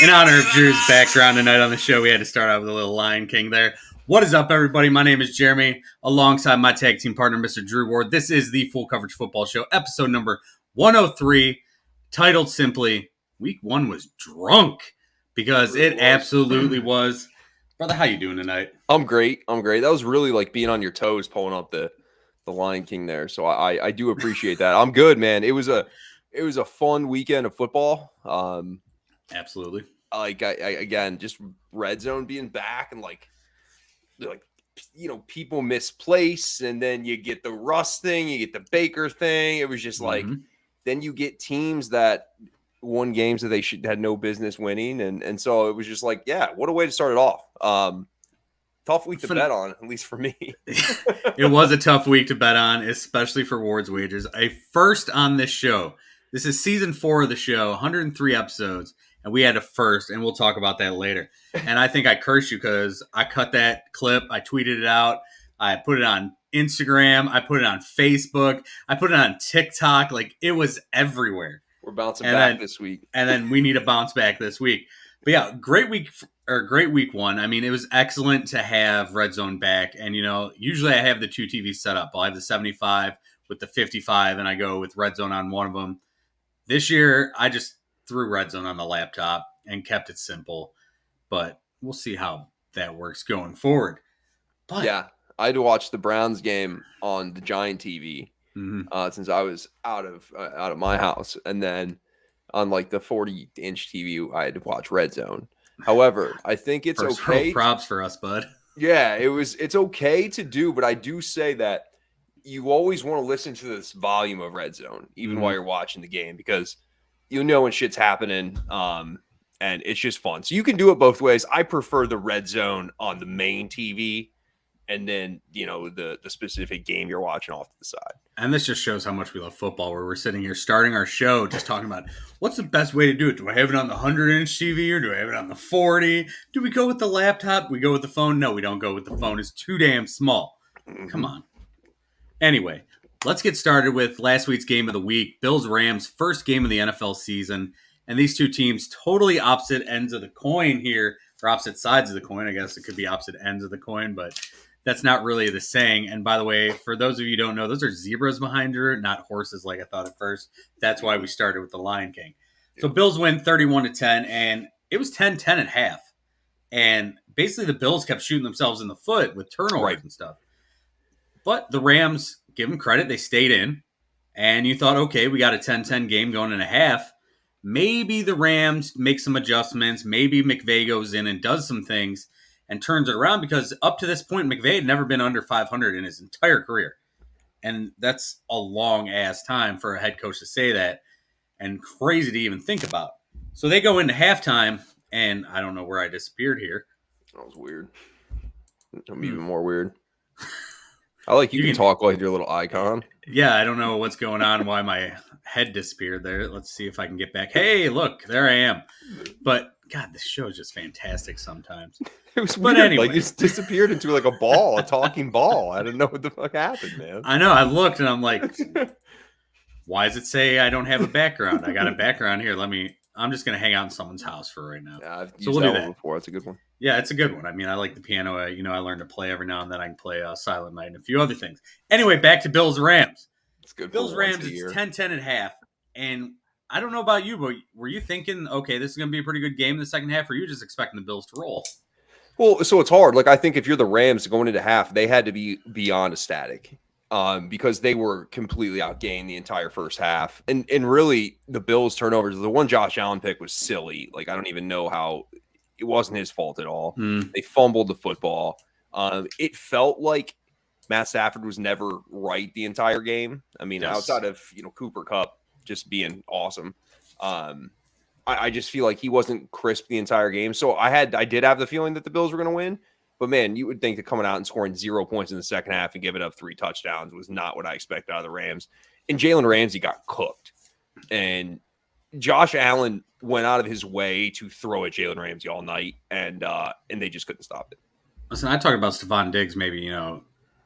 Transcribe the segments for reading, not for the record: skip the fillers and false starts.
In honor of Drew's background tonight on the show, we had to start out with a little Lion King there. What is up, everybody? My name is Jeremy, alongside my tag team partner, Mr. Drew Ward. This is the Full Coverage Football Show, episode number 103, titled simply, Week 1 was drunk, because it absolutely was. Brother, how you doing tonight? I'm great. That was really like being on your toes, pulling up the Lion King there. So I do appreciate that. I'm good, man. It was a fun weekend of football. Absolutely. Like I again, just red zone being back and like people misplace, and then you get the Russ thing, you get the Baker thing. It was just like then you get teams that won games that they had no business winning, and so it was just like, yeah, what a way to start it off. Tough week to bet on, at least for me. It was a tough week to bet on, especially for Ward's Wagers. A first on this show. This is season 4 of the show, 103 episodes, and we had a first, and we'll talk about that later. And I think I cursed you because I cut that clip, I tweeted it out, I put it on Instagram, I put it on Facebook, I put it on TikTok. Like, it was everywhere. We're bouncing back this week. And then we need to bounce back this week. But yeah, great week 1. I mean, it was excellent to have Red Zone back. And, usually I have the 2 TVs set up. I'll have the 75 with the 55, and I go with Red Zone on one of them. This year, I just threw Red Zone on the laptop and kept it simple. But we'll see how that works going forward. But yeah, I had to watch the Browns game on the Giant TV since I was out of my house, and then on like the 40-inch TV, I had to watch Red Zone. However, I think it's okay. Props for us, bud. Yeah, it's okay to do, but I do say that you always want to listen to this volume of Red Zone, even while you're watching the game, because you know when shit's happening, and it's just fun. So you can do it both ways. I prefer the Red Zone on the main TV, and then, the specific game you're watching off to the side. And this just shows how much we love football, where we're sitting here starting our show just talking about what's the best way to do it. Do I have it on the 100-inch TV or do I have it on the 40? Do we go with the laptop? We go with the phone? No, we don't go with the phone. It's too damn small. Come on. Anyway, let's get started with last week's game of the week. Bills-Rams, first game of the NFL season. And these two teams, totally opposite ends of the coin here, or opposite sides of the coin. I guess it could be opposite ends of the coin, but that's not really the saying. And by the way, for those of you who don't know, those are zebras behind her, not horses like I thought at first. That's why we started with the Lion King. So Bills win 31-10, and it was 10-10 at half. And basically the Bills kept shooting themselves in the foot with turnovers and stuff. But the Rams, give them credit, they stayed in. And you thought, okay, we got a 10-10 game going in a half. Maybe the Rams make some adjustments. Maybe McVay goes in and does some things and turns it around, because up to this point, McVay had never been under 500 in his entire career. And that's a long-ass time for a head coach to say that, and crazy to even think about. So they go into halftime, and I don't know where I disappeared here. That was weird. I'm even more weird. I like you can talk like your little icon. Yeah, I don't know what's going on, why my head disappeared there. Let's see if I can get back. Hey, look, there I am. But, God, this show is just fantastic sometimes. It was weird. Anyway. Like, it just disappeared into like a ball, a talking ball. I didn't know what the fuck happened, man. I know. I looked, and I'm like, why does it say I don't have a background? I got a background here. I'm just going to hang out in someone's house for right now. Yeah, I've used that one before. It's a good one. Yeah, it's a good one. I mean, I like the piano. I learned to play every now and then. I can play Silent Night and a few other things. Anyway, back to Bills-Rams. It's good. Bills-Rams, it's 10-10 at half. And I don't know about you, but were you thinking, okay, this is going to be a pretty good game in the second half, or were you just expecting the Bills to roll? Well, so it's hard. Like, I think if you're the Rams going into half, they had to be beyond ecstatic because they were completely outgained the entire first half. And really, the Bills' turnovers, the one Josh Allen pick was silly. Like, I don't even know how – it wasn't his fault at all. They fumbled the football. It felt like Matt Stafford was never right the entire game. I mean, outside of, Cooper Kupp just being awesome. I just feel like he wasn't crisp the entire game. So I did have the feeling that the Bills were going to win. But, man, you would think that coming out and scoring 0 points in the second half and giving up 3 touchdowns was not what I expected out of the Rams. And Jalen Ramsey got cooked. And Josh Allen went out of his way to throw at Jalen Ramsey all night, and they just couldn't stop it. Listen, I talked about Stephon Diggs maybe,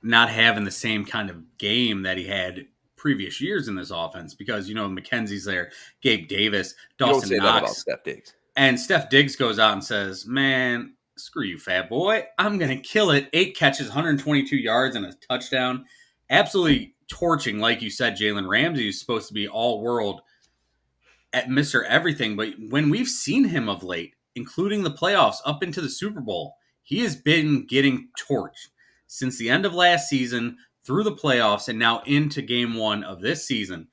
not having the same kind of game that he had previous years in this offense because, McKenzie's there, Gabe Davis, Dawson Knox. Say that about Steph Diggs. And Steph Diggs goes out and says, "Man, screw you, fat boy. I'm going to kill it." 8 catches, 122 yards, and a touchdown. Absolutely torching, like you said, Jalen Ramsey is supposed to be all world at Mr. Everything. But when we've seen him of late, including the playoffs up into the Super Bowl, he has been getting torched since the end of last season through the playoffs and now into game one of this season.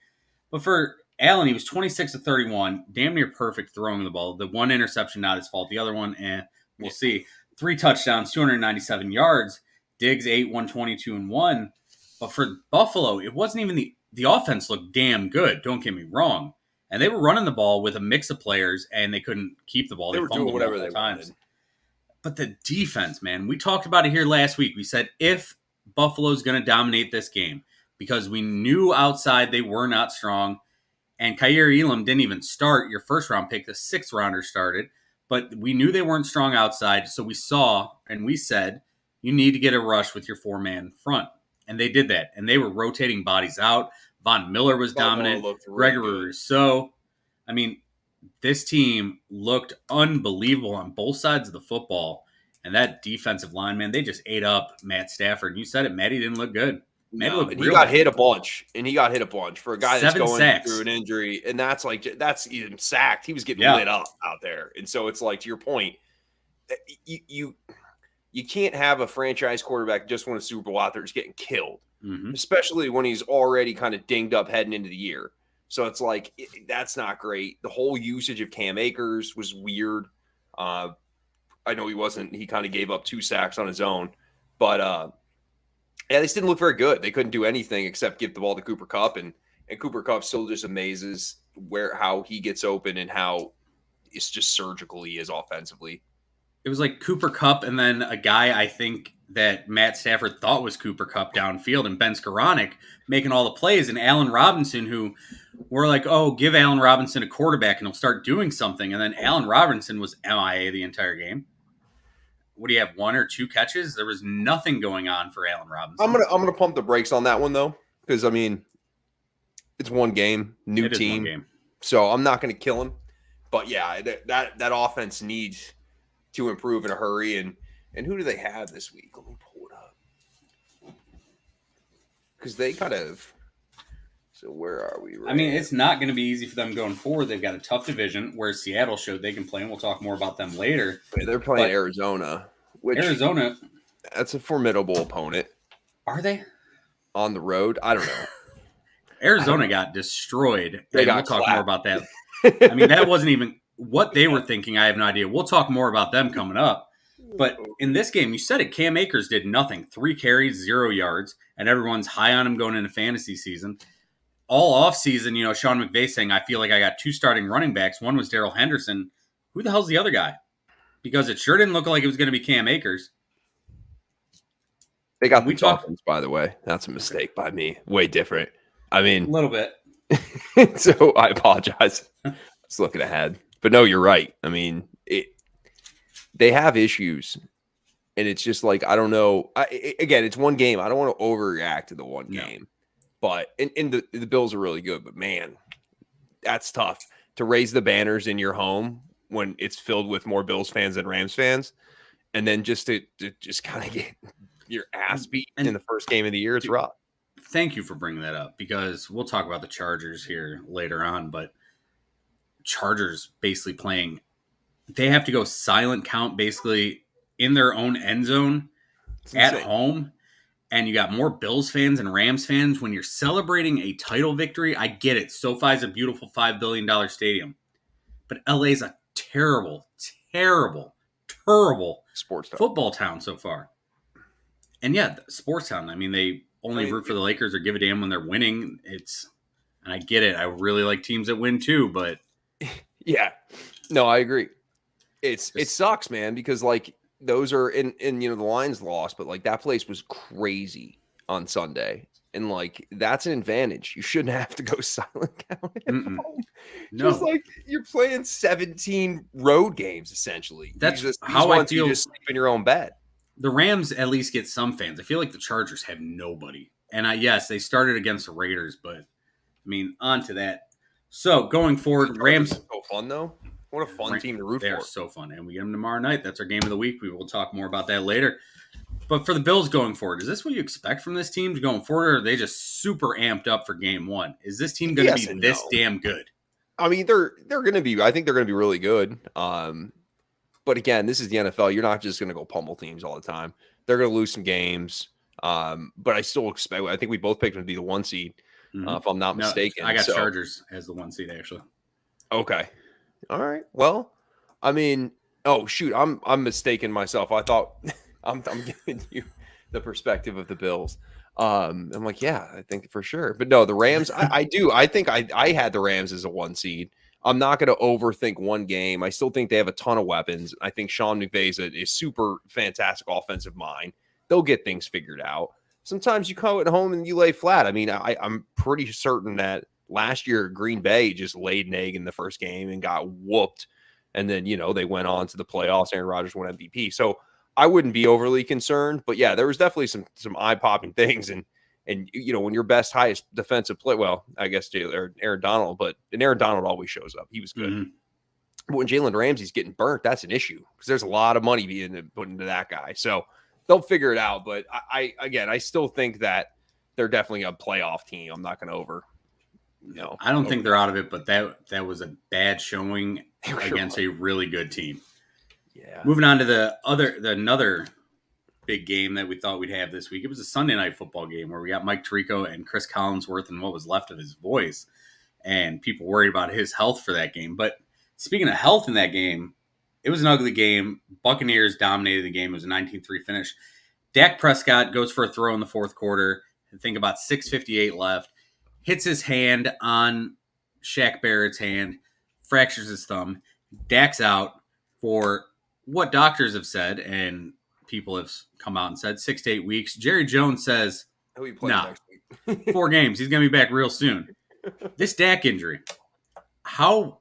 But for Allen, he was 26 to 31, damn near perfect throwing the ball. The one interception, not his fault. The other one, we'll see. 3 touchdowns, 297 yards. Diggs, 8, 122, and 1. But for Buffalo, it wasn't even the offense looked damn good. Don't get me wrong. And they were running the ball with a mix of players, and they couldn't keep the ball. They They were doing fumbled whatever multiple they times. wanted. But the defense, man, we talked about it here last week. We said if Buffalo's going to dominate this game, because we knew outside they were not strong, and Kaiir Elam didn't even start your first round pick. The 6th rounder started, but we knew they weren't strong outside. So we saw and we said, you need to get a rush with your 4-man front. And they did that. And they were rotating bodies out. Von Miller was dominant. Gregory Rousseau. I mean, this team looked unbelievable on both sides of the football. And that defensive line, man, they just ate up Matt Stafford. You said it, Matty didn't look good. No, and he got hit a bunch. And he got hit a bunch for a guy that's going through an injury. And that's even sacked. He was getting lit up out there. And so it's like, to your point, you can't have a franchise quarterback just win a Super Bowl out there just getting killed, especially when he's already kind of dinged up heading into the year. So it's like, that's not great. The whole usage of Cam Akers was weird. I know he kind of gave up 2 sacks on his own, but yeah, they just didn't look very good. They couldn't do anything except give the ball to Cooper Kupp, and Cooper Kupp still just amazes how he gets open and how it's just surgical he is offensively. It was like Cooper Kupp and then a guy I think that Matt Stafford thought was Cooper Kupp downfield, and Ben Skoranek making all the plays, and Allen Robinson, who we're like, oh, give Allen Robinson a quarterback and he'll start doing something. And then Allen Robinson was MIA the entire game. What do you have, 1 or 2 catches? There was nothing going on for Allen Robinson. I'm gonna pump the brakes on that one though, because I mean, it's one game, new team, so I'm not gonna kill him. But yeah, that offense needs to improve in a hurry. And who do they have this week? Let me pull it up, because they kind of. So where are we? I mean, it's not going to be easy for them going forward. They've got a tough division where Seattle showed they can play, and we'll talk more about them later. They're playing Arizona. That's a formidable opponent. Are they? On the road? I don't know. Arizona got destroyed. We'll talk more about that. I mean, that wasn't even what they were thinking. I have no idea. We'll talk more about them coming up. But in this game, you said it, Cam Akers did nothing. 3 carries, 0 yards, and everyone's high on him going into fantasy season. All offseason, Sean McVay saying, I feel like I got 2 starting running backs. One was Darrell Henderson. Who the hell's the other guy? Because it sure didn't look like it was going to be Cam Akers. They got the Dolphins, by the way. That's a mistake by me. Way different. I mean, a little bit. So I apologize. Just looking ahead. But no, you're right. I mean, they have issues. And it's just like, I don't know. Again, it's one game. I don't want to overreact to the one game. But and the Bills are really good. But, man, that's tough to raise the banners in your home when it's filled with more Bills fans than Rams fans. And then just to just kind of get your ass beat in the first game of the year, it's rough. Thank you for bringing that up, because we'll talk about the Chargers here later on. But Chargers basically playing, they have to go silent count basically in their own end zone at home. And you got more Bills fans and Rams fans. When you're celebrating a title victory, I get it. SoFi's a beautiful $5 billion stadium. But LA's a terrible sports football town so far. And yeah, sports town. I mean, they only root for the Lakers or give a damn when they're winning. And I get it. I really like teams that win too, but yeah, no, I agree. It sucks, man, because like those are in the Lions lost, but like that place was crazy on Sunday. And like that's an advantage. You shouldn't have to go silent count at home. No. Just like you're playing 17 road games essentially. That's how I feel. You just sleep in your own bed. The Rams at least get some fans. I feel like the Chargers have nobody. And yes, they started against the Raiders, but I mean, on to that. So going forward, Rams so fun though. What a fun team to root They are for. so fun, and we get them tomorrow night. That's our game of the week. We will talk more about that later. But for the Bills going forward, is this what you expect from this team going forward, or are they just super amped up for game one? Is this team going to Yes be and this no. damn good? I mean, they're going to be. I think they're going to be really good. But again, this is the NFL. You're not just going to go pummel teams all the time. They're going to lose some games. But I still expect. I think we both picked them to be the 1 seed, if I'm not No, I mistaken. got So Chargers as the 1 seed actually. okay, all right. Well, I mean, oh shoot, I'm mistaken myself. I thought I'm giving you the perspective of the Bills. I'm like, yeah, I think for sure. But no, the Rams, I do. I think I had the Rams as a 1 seed. I'm not going to overthink one game. I still think they have a ton of weapons. I think Sean McVay's a super fantastic offensive mind. They'll get things figured out. Sometimes you come at home and you lay flat. I mean, I'm pretty certain that last year Green Bay just laid an egg in the first game and got whooped. And then, they went on to the playoffs. Aaron Rodgers won MVP. So I wouldn't be overly concerned. But yeah, there was definitely some eye-popping things. And when your best, highest defensive play, well, I guess Aaron Donald, but Aaron Donald always shows up. He was good. Mm-hmm. But when Jalen Ramsey's getting burnt, that's an issue because there's a lot of money being put into that guy. So they'll figure it out. But I still think that they're definitely a playoff team. I'm not going to I don't think they're out of it, but that was a bad showing against a really good team. Yeah. Moving on to another big game that we thought we'd have this week. It was a Sunday night football game where we got Mike Tirico and Chris Collinsworth and what was left of his voice, and people worried about his health for that game. But speaking of health in that game, it was an ugly game. Buccaneers dominated the game. It was a 19-3 finish. Dak Prescott goes for a throw in the fourth quarter. I think about 6:58 left. Hits his hand on Shaq Barrett's hand, fractures his thumb. Dak's out for what doctors have said, and people have come out and said 6 to 8 weeks. Jerry Jones says, He'll be playing next week. 4 games. He's going to be back real soon. This Dak injury, how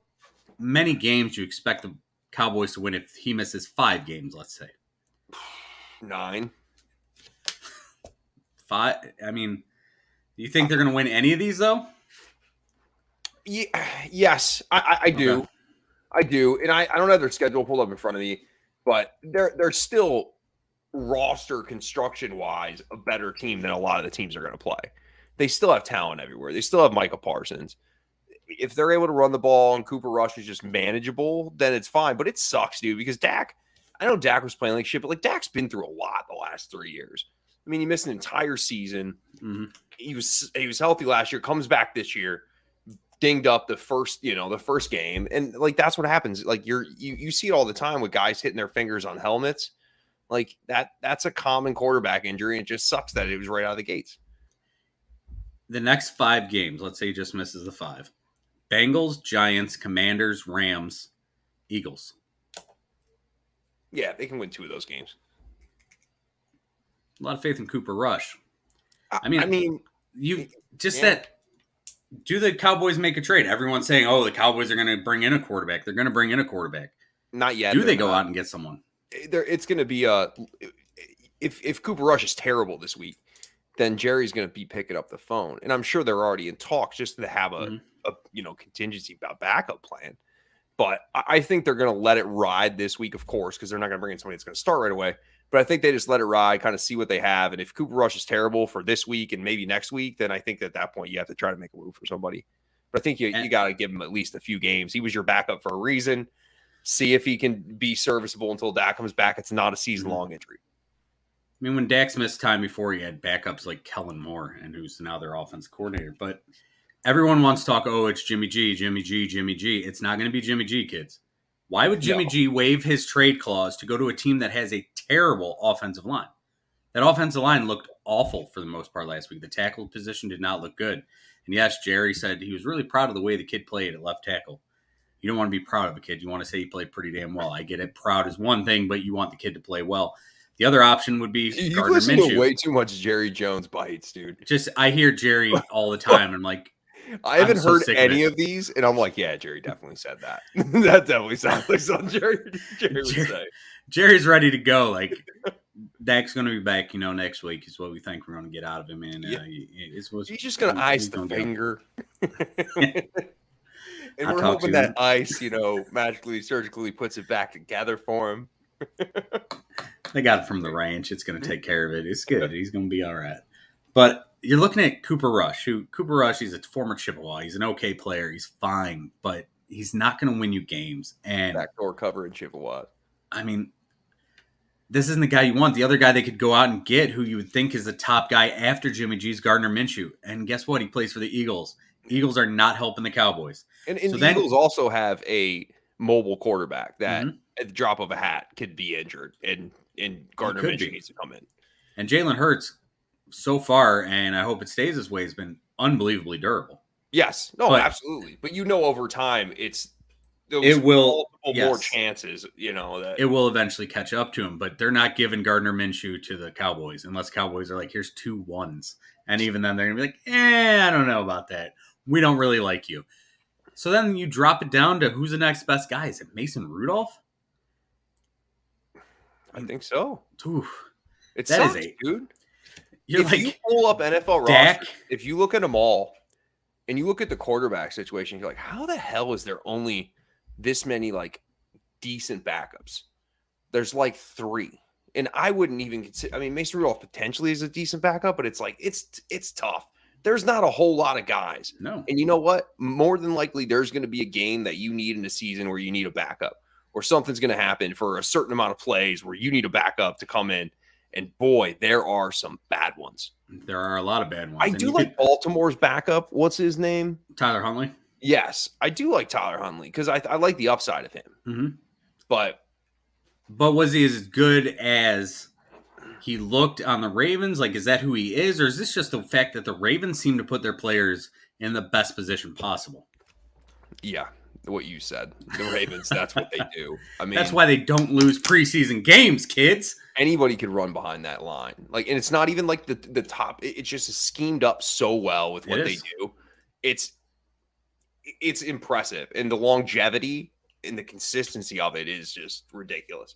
many games do you expect the Cowboys to win if he misses 5 games, let's say? 9. 5? I mean, do you think they're going to win any of these, though? Yeah, yes, I do. Okay. I do. And I don't have their schedule pulled up in front of me, but they're still roster construction-wise a better team than a lot of the teams are going to play. They still have talent everywhere. They still have Micah Parsons. If they're able to run the ball and Cooper Rush is just manageable, then it's fine. But it sucks, dude, because Dak, I know Dak was playing like shit, but Dak's been through a lot the last 3 years. I mean, he missed an entire season. Mm-hmm. He was healthy last year, comes back this year, dinged up the first game. And that's what happens. You see it all the time with guys hitting their fingers on helmets. That's a common quarterback injury. And it just sucks that it was right out of the gates. The next 5 games, let's say he just misses the 5. Bengals, Giants, Commanders, Rams, Eagles. Yeah, they can win 2 of those games. A lot of faith in Cooper Rush. I mean, do the Cowboys make a trade? Everyone's saying, oh, the Cowboys are going to bring in a quarterback. They're going to bring in a quarterback. Not yet. Do they go out and get someone? It's going to be if Cooper Rush is terrible this week, then Jerry's going to be picking up the phone. And I'm sure they're already in talks just to have a contingency about backup plan. But I think they're going to let it ride this week, of course, because they're not going to bring in somebody that's going to start right away. But I think they just let it ride, kind of see what they have. And if Cooper Rush is terrible for this week and maybe next week, then I think at that point you have to try to make a move for somebody. But I think you got to give him at least a few games. He was your backup for a reason. See if he can be serviceable until Dak comes back. It's not a season-long injury. I mean, when Dak's missed time before, he had backups like Kellen Moore, and who's now their offensive coordinator. But everyone wants to talk, oh, it's Jimmy G, Jimmy G, Jimmy G. It's not going to be Jimmy G, kids. Why would Jimmy G waive his trade clause to go to a team that has a terrible offensive line? That offensive line looked awful for the most part last week. The tackle position did not look good. And yes, Jerry said he was really proud of the way the kid played at left tackle. You don't want to be proud of a kid. You want to say he played pretty damn well. I get it. Proud is one thing, but you want the kid to play well. The other option would be you Gardner listen Minshew. To way too much Jerry Jones bites, dude. I hear Jerry all the time. I'm like, I haven't heard any of these, and I'm like, yeah, Jerry definitely said that. That definitely sounds like something Jerry would say. Jerry's ready to go. Like, Dak's going to be back, next week is what we think we're going to get out of him. And he's just going to ice the finger. And I'll we're talk to hoping you. that ice, magically, surgically puts it back together for him. They got it from the ranch. It's going to take care of it. It's good. He's going to be all right. But you're looking at Cooper Rush. Cooper Rush, he's a former Chippewa. He's an okay player. He's fine, but he's not going to win you games. And Backdoor cover in Chippewa. I mean, this isn't the guy you want. The other guy they could go out and get, who you would think is the top guy after Jimmy G, is Gardner Minshew. And guess what? He plays for the Eagles. Eagles are not helping the Cowboys. And So the then, Eagles also have a mobile quarterback that Mhm. at the drop of a hat could be injured, and Gardner could Minshew be. needs to come in. And Jalen Hurts, so far, and I hope it stays this way, has been unbelievably durable. Yes, no, But absolutely. But over time, it's those it will, multiple more yes, chances. That it will eventually catch up to him. But they're not giving Gardner Minshew to the Cowboys unless Cowboys are like, here's 2 1s. And even then, they're going to be like, I don't know about that. We don't really like you. So then you drop it down to who's the next best guy? Is it Mason Rudolph? I think so. Oof, It that is sucks, a. dude. You're If like you pull up NFL Dak. rosters, if you look at them all, and you look at the quarterback situation, you're like, how the hell is there only this many decent backups? There's 3. And I wouldn't even consider. I mean, Mason Rudolph potentially is a decent backup, but it's it's tough. There's not a whole lot of guys. No. And you know what? More than likely, there's going to be a game that you need in a season where you need a backup, or something's going to happen for a certain amount of plays where you need a backup to come in. And boy, there are some bad ones. There are a lot of bad ones. I And do like Baltimore's backup. What's his name? Tyler Huntley. Yes, I do like Tyler Huntley because I like the upside of him. Mm-hmm. But was he as good as he looked on the Ravens? Like, is that who he is? Or is this just the fact that the Ravens seem to put their players in the best position possible? Yeah, what you said. The Ravens, that's what they do. I mean, that's why they don't lose preseason games, kids. Anybody could run behind that line. And it's not even like the top. It's just schemed up so well with what they do. It's impressive. And the longevity and the consistency of it is just ridiculous.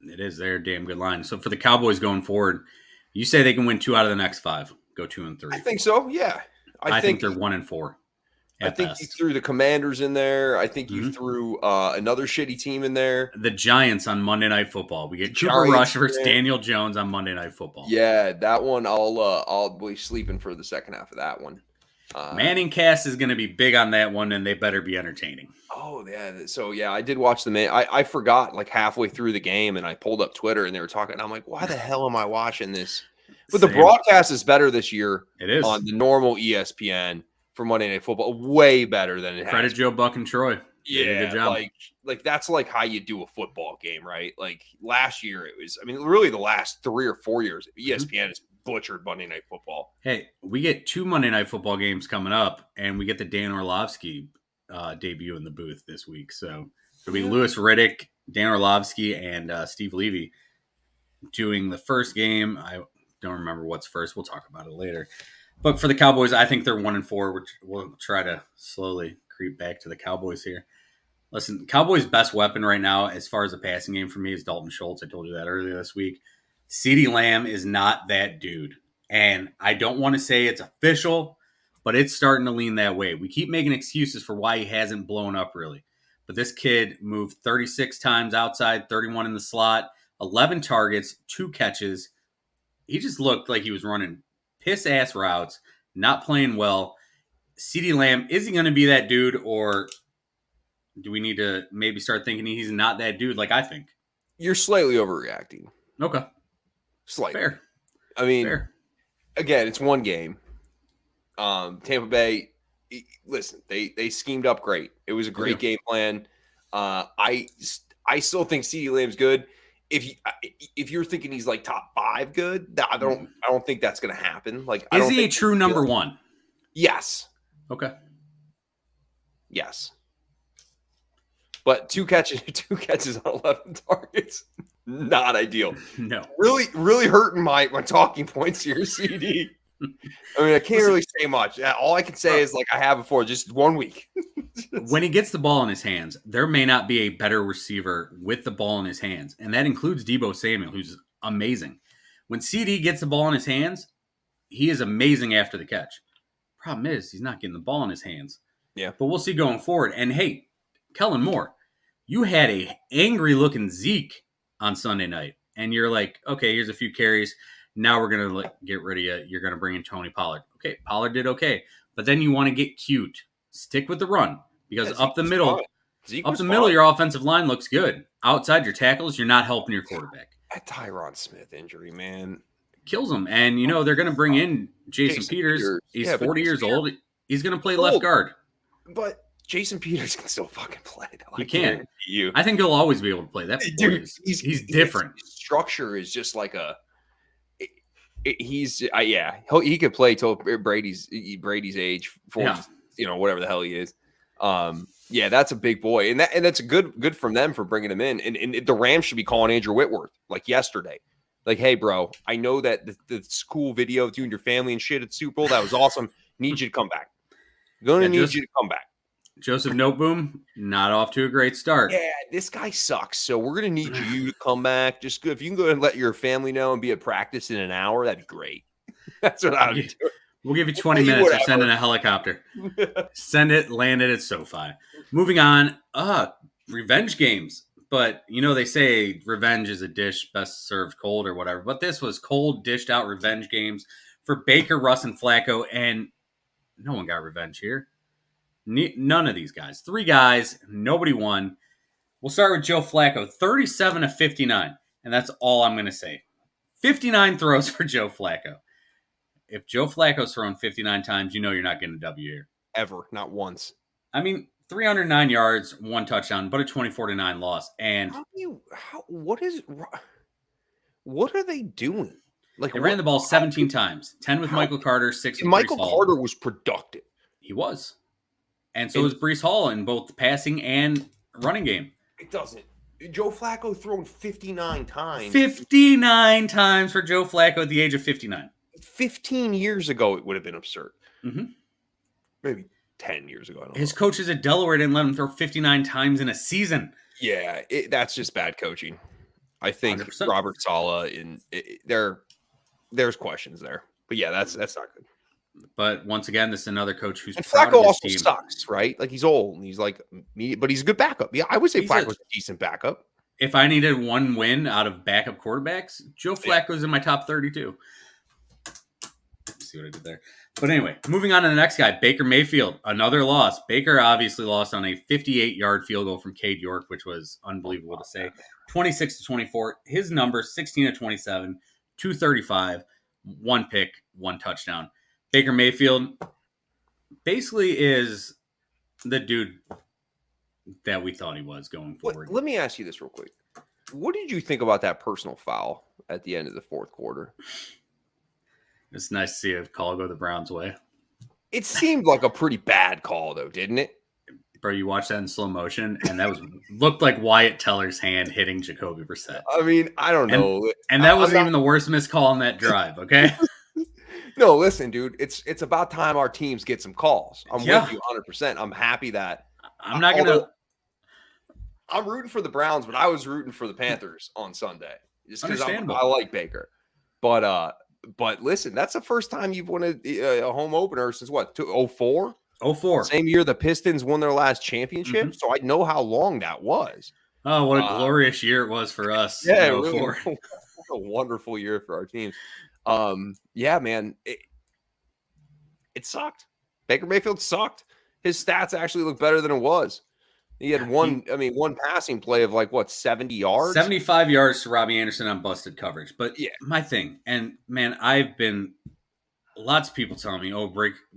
It is. They're a damn good line. So for the Cowboys going forward, you say they can win 2 out of the next 5. Go 2-3. I think so, yeah. I think they're 1-4. I think you threw the Commanders in there. I think you threw another shitty team in there. The Giants on Monday Night Football. We get Cooper Rush versus Daniel Jones on Monday Night Football. Yeah, that one I'll be sleeping for the second half of that one. Manning Cast is going to be big on that one, and they better be entertaining. Oh yeah, so yeah, I did watch the I forgot halfway through the game, and I pulled up Twitter, and they were talking. And I'm like, why the hell am I watching this? But the broadcast is better this year. It is on the normal ESPN for Monday Night Football, way better than it has. Credit Joe Buck and Troy. Yeah, good job. That's how you do a football game, right? Last year it was. I mean, really the last 3 or 4 years, ESPN has butchered Monday Night Football. Hey, we get 2 Monday Night Football games coming up, and we get the Dan Orlovsky debut in the booth this week. So it'll be Louis Riddick, Dan Orlovsky, and Steve Levy doing the first game. I don't remember what's first. We'll talk about it later. But for the Cowboys, I think they're 1-4, which we'll try to slowly creep back to the Cowboys here. Listen, Cowboys' best weapon right now, as far as the passing game for me, is Dalton Schultz. I told you that earlier this week. CeeDee Lamb is not that dude. And I don't want to say it's official, but it's starting to lean that way. We keep making excuses for why he hasn't blown up really. But this kid moved 36 times outside, 31 in the slot, 11 targets, 2 catches. He just looked like he was running piss-ass routes, not playing well. CeeDee Lamb, is he going to be that dude, or do we need to maybe start thinking he's not that dude like I think? You're slightly overreacting. Okay. Slightly. Fair. I mean, Fair. Again, it's one game. Tampa Bay, listen, they schemed up great. It was a great game plan. I still think CeeDee Lamb's good. If you're thinking he's top 5 good, I don't think that's going to happen. Is he a true number 1? Yes. Okay. Yes. But 2 catches on 11 targets, not ideal. No. Really hurting my talking points here, CD. I mean, I can't really say much. All I can say is I have before, just 1 week. When he gets the ball in his hands, there may not be a better receiver with the ball in his hands. And that includes Deebo Samuel, who's amazing. When CD gets the ball in his hands, he is amazing after the catch. Problem is, he's not getting the ball in his hands. Yeah. But we'll see going forward. And hey, Kellen Moore, you had a angry looking Zeke on Sunday night, and you're like, okay, here's a few carries. Now we're gonna get rid of you. You're gonna bring in Tony Pollard. Okay, Pollard did okay, but then you want to get cute. Stick with the run because Yeah, Zeke up the was fine. middle, Zeke up was the fine. middle, your offensive line looks good. Outside your tackles, you're not helping your quarterback. That Tyron Smith injury, man. Kills them, and they're gonna bring in Jason Jason Peters. Peters. He's Yeah, but 40 Jason years Peters old. He's gonna play is left old. guard. But Jason Peters can still fucking play. Though. He I can. guarantee you. I think he'll always be able to play. That boy Dude, he's different. His structure is just like a. He's yeah. He could play till Brady's age, 40, whatever the hell he is. Yeah, that's a big boy, and that's good from them for bringing him in. And the Rams should be calling Andrew Whitworth like yesterday. Like, hey, bro, I know that the cool video of you and your family and shit at Super Bowl, that was awesome. Need you to come back. Need you to come back. Joseph Noteboom, not off to a great start. Yeah, this guy sucks. So we're gonna need you to come back. Just if you can go ahead and let your family know and be at practice in an hour, that'd be great. That's what I would do. We'll give you 20 minutes or send in a helicopter. Send it, land it at SoFi. Moving on, revenge games. But, they say revenge is a dish best served cold or whatever. But this was cold, dished out revenge games for Baker, Russ, and Flacco. And no one got revenge here. None of these guys. 3 guys. Nobody won. We'll start with Joe Flacco. 37 of 59. And that's all I'm going to say. 59 throws for Joe Flacco. If Joe Flacco's thrown 59 times, you're not getting a W here. Ever. Not once. I mean, 309 yards, 1 touchdown, but a 24-9 loss. And what are they doing? Like they ran the ball 17 times, 10 with Michael Carter, 6 with Michael Breece Hall. Carter was productive. He was. And so was Breece Hall in both the passing and running game. It doesn't. Joe Flacco thrown 59 times. 59 times for Joe Flacco at the age of 59. 15 years ago, it would have been absurd. Mm-hmm. Maybe 10 years ago. His coaches at Delaware didn't let him throw 59 times in a season. Yeah, that's just bad coaching. I think 100%. Robert Saleh, there's questions there. But yeah, that's not good. But once again, this is another coach who's and proud Flacco of his also team. sucks, right? Like he's old and he's like me, but he's a good backup. Yeah, I would say Flacco's a decent backup. If I needed one win out of backup quarterbacks, Joe Flacco's in my top 32. Let's see what I did there. But anyway, moving on to the next guy, Baker Mayfield, another loss. Baker obviously lost on a 58-yard field goal from Cade York, which was unbelievable to say. 26-24. His numbers, 16-27, 235, 1 pick, 1 touchdown. Baker Mayfield basically is the dude that we thought he was going forward. Let me ask you this real quick. What did you think about that personal foul at the end of the fourth quarter? It's nice to see a call go the Browns' way. It seemed like a pretty bad call, though, didn't it? Bro, you watched that in slow motion, and that looked like Wyatt Teller's hand hitting Jacoby Brissett. I mean, I don't know. And that wasn't even the worst missed call on that drive, okay? No, listen, dude. It's about time our teams get some calls. I'm with you 100%. I'm happy that I'm not gonna. I'm rooting for the Browns, but I was rooting for the Panthers on Sunday just because I like Baker. But listen, that's the first time you've won a home opener since what? 2004? 04. Same year the Pistons won their last championship. Mm-hmm. So I know how long that was. Oh, what a glorious year it was for us. Yeah, really, a wonderful year for our teams. Yeah, man, it sucked. Baker Mayfield sucked. His stats actually look better than it was. He had one passing play of 70 yards? 75 yards to Robbie Anderson on busted coverage. But yeah, my thing, and man, lots of people telling me, oh,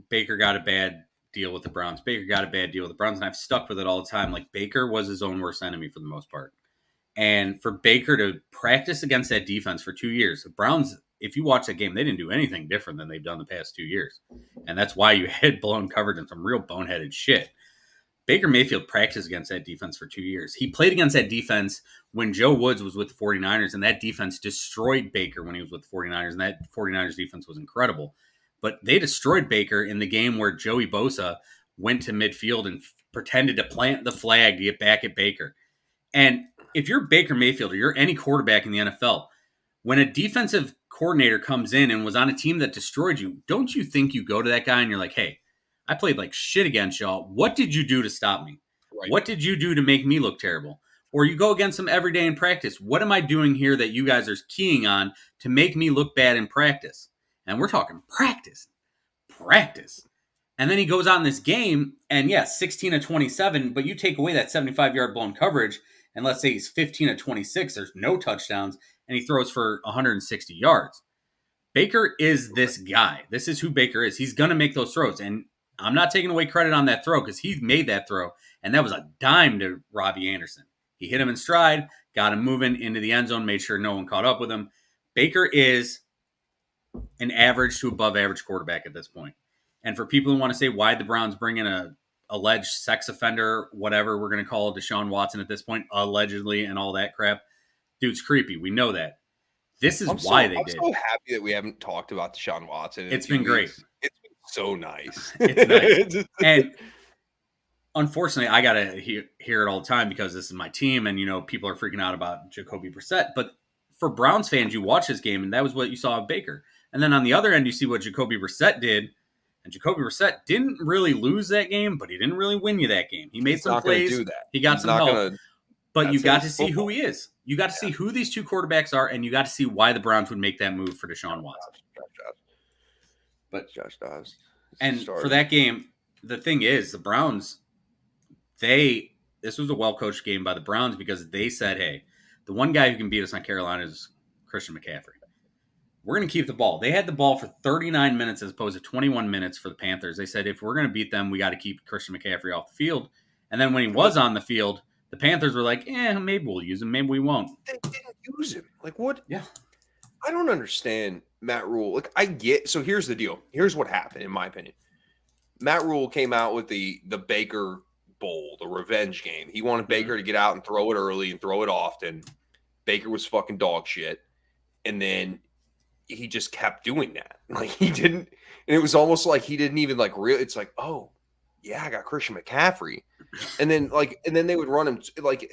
Baker got a bad deal with the Browns. Baker got a bad deal with the Browns, and I've stuck with it all the time. Like, Baker was his own worst enemy for the most part. And for Baker to practice against that defense for 2 years, the Browns, if you watch that game, they didn't do anything different than they've done the past 2 years. And that's why you had blown coverage and some real boneheaded shit. Baker Mayfield practiced against that defense for 2 years. He played against that defense when Joe Woods was with the 49ers, and that defense destroyed Baker when he was with the 49ers, and that 49ers defense was incredible. But they destroyed Baker in the game where Joey Bosa went to midfield and pretended to plant the flag to get back at Baker. And if you're Baker Mayfield or you're any quarterback in the NFL, when a defensive coordinator comes in and was on a team that destroyed you, don't you think you go to that guy and you're like, hey, I played like shit against y'all. What did you do to stop me? Right. What did you do to make me look terrible? Or you go against them every day in practice. What am I doing here that you guys are keying on to make me look bad in practice? And we're talking practice. Practice. And then he goes out in this game, and yes, 16 of 27, but you take away that 75-yard blown coverage, and let's say he's 15 of 26, there's no touchdowns, and he throws for 160 yards. Baker is this guy. This is who Baker is. He's going to make those throws. And I'm not taking away credit on that throw because he made that throw. And that was a dime to Robbie Anderson. He hit him in stride, got him moving into the end zone, made sure no one caught up with him. Baker is an average to above average quarterback at this point. And for people who want to say why the Browns bring in a alleged sex offender, whatever we're going to call Deshaun Watson at this point, allegedly and all that crap, dude's creepy. We know that. This is why they did. I'm so happy that we haven't talked about Deshaun Watson. It's been great. It's been so nice. It's nice. And unfortunately, I got to hear it all the time because this is my team and, people are freaking out about Jacoby Brissett. But for Browns fans, you watch this game and that was what you saw of Baker. And then on the other end, you see what Jacoby Brissett did. And Jacoby Brissett didn't really lose that game, but he didn't really win you that game. He made some plays. Do that. He got some help. But you got to see who he is. You got to see who these two quarterbacks are, and you got to see why the Browns would make that move for Deshaun Watson. But Josh Dobbs. And for that game, the thing is, the Browns, this was a well-coached game by the Browns because they said, hey, the one guy who can beat us on Carolina is Christian McCaffrey. We're going to keep the ball. They had the ball for 39 minutes as opposed to 21 minutes for the Panthers. They said, if we're going to beat them, we got to keep Christian McCaffrey off the field. And then when he was on the field, the Panthers were like, maybe we'll use him. Maybe we won't. They didn't use him. Like, what? Yeah. I don't understand Matt Rule. Like, so here's the deal. Here's what happened, in my opinion. Matt Rule came out with the Baker Bowl, the revenge game. He wanted Baker to get out and throw it early and throw it often. Baker was fucking dog shit. And then he just kept doing that. Like, he didn't. And it was almost like he didn't even, like, really. It's like, oh, yeah, I got Christian McCaffrey. And then they would run him. Like,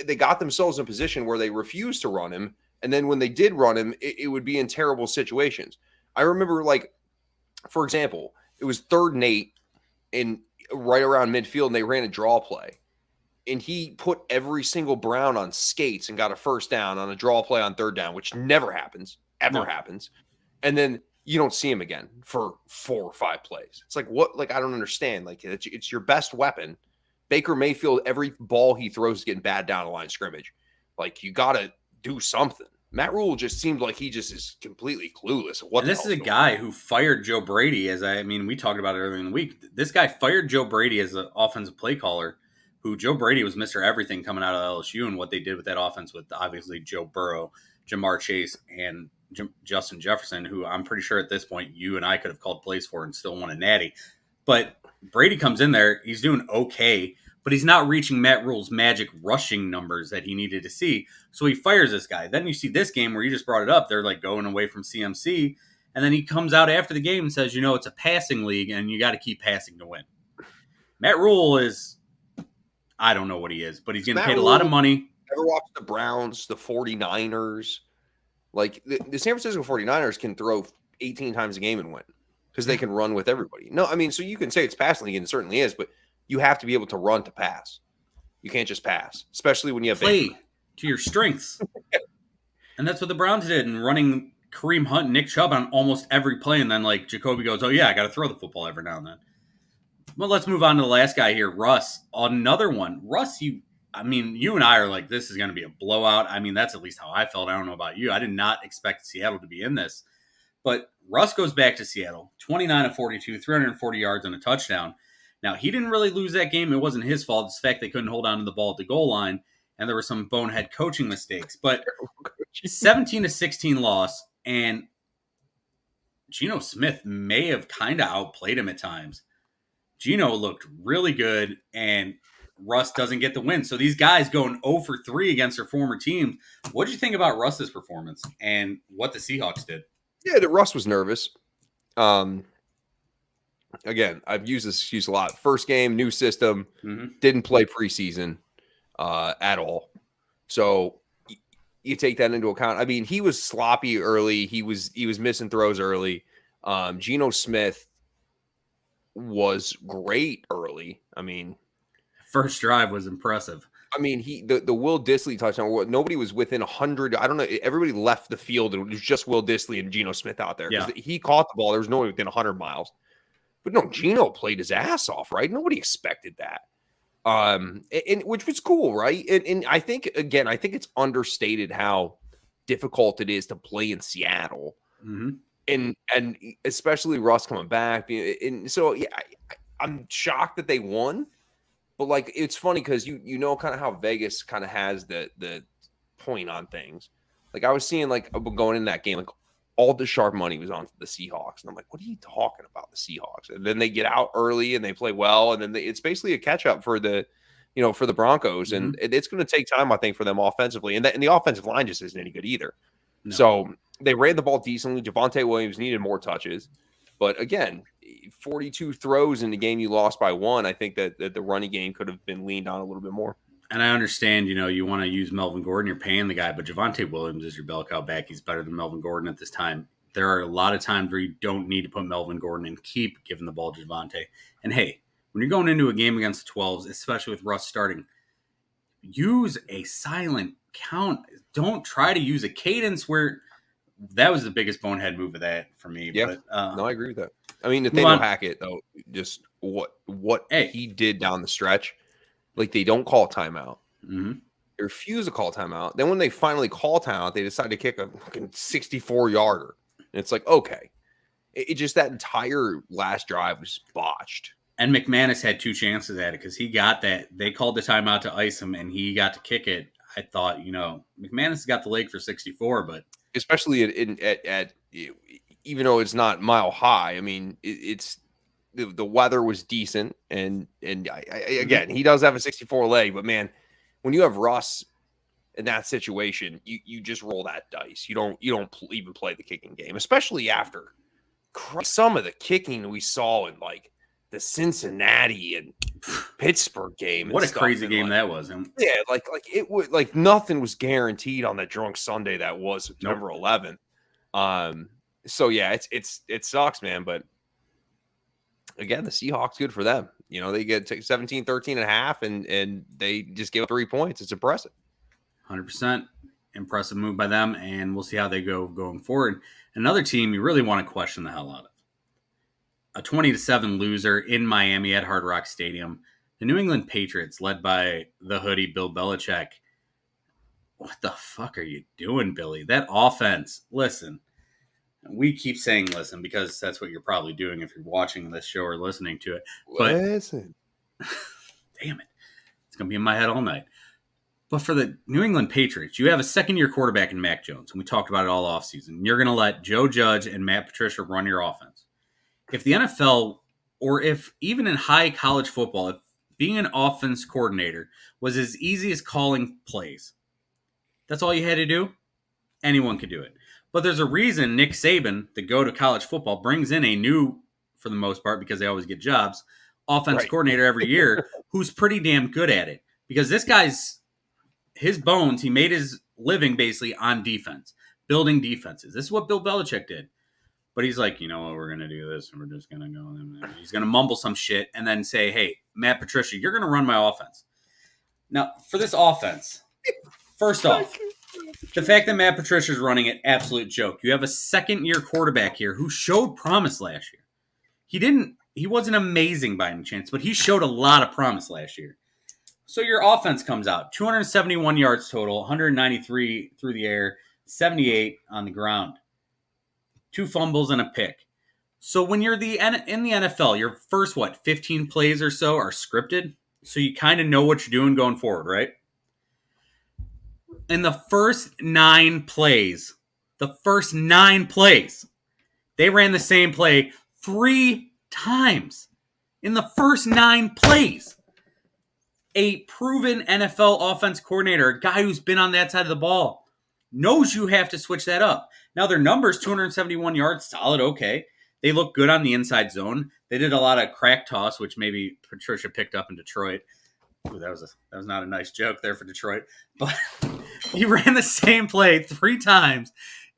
they got themselves in a position where they refused to run him. And then when they did run him, it would be in terrible situations. I remember, like, for example, it was 3rd and 8 and right around midfield, and they ran a draw play. And he put every single Brown on skates and got a first down on a draw play on 3rd down, which never happens, happens. And then you don't see him again for 4 or 5 plays. It's like, what? Like, I don't understand. Like, it's your best weapon. Baker Mayfield, every ball he throws is getting bad down the line of scrimmage. Like, you got to do something. Matt Rule just seemed like he just is completely clueless. And this is a guy who fired Joe Brady, we talked about it earlier in the week. This guy fired Joe Brady as an offensive play caller, who Joe Brady was Mr. Everything coming out of LSU, and what they did with that offense with obviously Joe Burrow, Jamar Chase, and Justin Jefferson, who I'm pretty sure at this point you and I could have called plays for and still won a natty. But Brady comes in there, he's doing okay, but he's not reaching Matt Rule's magic rushing numbers that he needed to see. So he fires this guy. Then you see this game where you just brought it up. They're like going away from CMC. And then he comes out after the game and says, it's a passing league and you got to keep passing to win. Matt Rule is, I don't know what he is, but he's getting paid a lot of money. Ever watch the Browns, the 49ers? Like, the San Francisco 49ers can throw 18 times a game and win because they can run with everybody. No, I mean, so you can say it's passing league, and it certainly is, but you have to be able to run to pass. You can't just pass, especially when you have play to your strengths. And that's what the Browns did, and running Kareem Hunt and Nick Chubb on almost every play. And then, like, Jacoby goes, oh, yeah, I got to throw the football every now and then. Well, let's move on to the last guy here, Russ. Another one. Russ, you and I are like, this is going to be a blowout. I mean, that's at least how I felt. I don't know about you. I did not expect Seattle to be in this. But Russ goes back to Seattle, 29 of 42, 340 yards and a touchdown. Now, he didn't really lose that game. It wasn't his fault. It's the fact they couldn't hold on to the ball at the goal line, and there were some bonehead coaching mistakes. But 17 to 16 loss, and Geno Smith may have kind of outplayed him at times. Geno looked really good, and Russ doesn't get the win. So these guys going 0 for 3 against their former teams. What did you think about Russ's performance and what the Seahawks did? Yeah, that Russ was nervous. Again, I've used this excuse a lot. First game, new system, didn't play preseason at all. So you take that into account. I mean, he was sloppy early. He was missing throws early. Geno Smith, was great early. First drive was impressive. The Will Dissly touchdown. Nobody was within 100. I don't know. Everybody left the field, and it was just Will Dissly and Geno Smith out there because Yeah. he caught the ball. There was no one within 100 miles. But no, Geno played his ass off, right? Nobody expected that. And which was cool, right? And I think it's understated how difficult it is to play in Seattle, Mm-hmm. and especially Russ coming back. And so yeah, I'm shocked that they won, but like it's funny because you know kind of how Vegas kind of has the point on things. Like I was seeing like going in that game, like all the sharp money was on the Seahawks, and I'm like, what are you talking about, the Seahawks? And then they get out early and they play well, and then it's basically a catch up for the Broncos, Mm-hmm. and it's going to take time, I think, for them offensively, and the offensive line just isn't any good either. No. So they ran the ball decently. Javonte Williams needed more touches, but again, 42 throws in the game you lost by one. I think that the running game could have been leaned on a little bit more. And I understand, you want to use Melvin Gordon, you're paying the guy, but Javonte Williams is your bell cow back. He's better than Melvin Gordon at this time. There are a lot of times where you don't need to put Melvin Gordon and keep giving the ball to Javonte. And hey, when you're going into a game against the 12s, especially with Russ starting, use a silent count. Don't try to use a cadence where that was the biggest bonehead move of that for me. Yeah, But no, I agree with that. Nathaniel Hackett, though, just what hey, he did down the stretch, like they don't call timeout. mm-hmm. They refuse to call timeout. Then when they finally call timeout, they decide to kick a fucking 64-yarder. And it's like, okay. It just that entire last drive was botched. And McManus had two chances at it because he got that. They called the timeout to ice him, and he got to kick it. I thought, McManus got the leg for 64, but especially at even though it's not mile high. I mean, it's the weather was decent, and again, he does have a 64 leg, but man, when you have Russ in that situation, you just roll that dice. You don't even play the kicking game, especially after some of the kicking we saw in like the Cincinnati and Pittsburgh game. What a crazy game that was. Yeah, like it would, like nothing was guaranteed on that drunk Sunday that was September 11th. So yeah, it sucks, man, but again, the Seahawks, good for them. They get 17, 13 and a half, and they just give up 3 points. It's impressive. 100% impressive move by them, and we'll see how they go going forward. Another team you really want to question the hell out of. A 20-7 loser in Miami at Hard Rock Stadium. The New England Patriots, led by the hoodie Bill Belichick. What the fuck are you doing, Billy? That offense, listen. We keep saying listen because that's what you're probably doing if you're watching this show or listening to it. But listen. Damn it. It's going to be in my head all night. But for the New England Patriots, you have a second-year quarterback in Mac Jones, and we talked about it all offseason. You're going to let Joe Judge and Matt Patricia run your offense. If the NFL, or if even in high college football, if being an offense coordinator was as easy as calling plays, that's all you had to do, anyone could do it. But there's a reason Nick Saban, the GOAT of college football, brings in a new, for the most part, because they always get jobs, offense coordinator every year who's pretty damn good at it. Because this guy's, his bones, he made his living basically on defense, building defenses. This is what Bill Belichick did. But he's like, you know what, we're going to do this, and we're just going to go. He's going to mumble some shit and then say, hey, Matt Patricia, you're going to run my offense. Now, for this offense, first off, the fact that Matt Patricia is running it, absolute joke. You have a second-year quarterback here who showed promise last year. He wasn't amazing by any chance, but he showed a lot of promise last year. So your offense comes out, 271 yards total, 193 through the air, 78 on the ground. 2 fumbles and a pick. So when you're in the NFL, your first, 15 plays or so are scripted. So you kind of know what you're doing going forward, right? In the first 9 plays, they ran the same play 3 times. In the first 9 plays. A proven NFL offense coordinator, a guy who's been on that side of the ball, knows you have to switch that up. Now, their numbers, 271 yards, solid, okay. They look good on the inside zone. They did a lot of crack toss, which maybe Patricia picked up in Detroit. Ooh, that was not a nice joke there for Detroit. But he ran the same play 3 times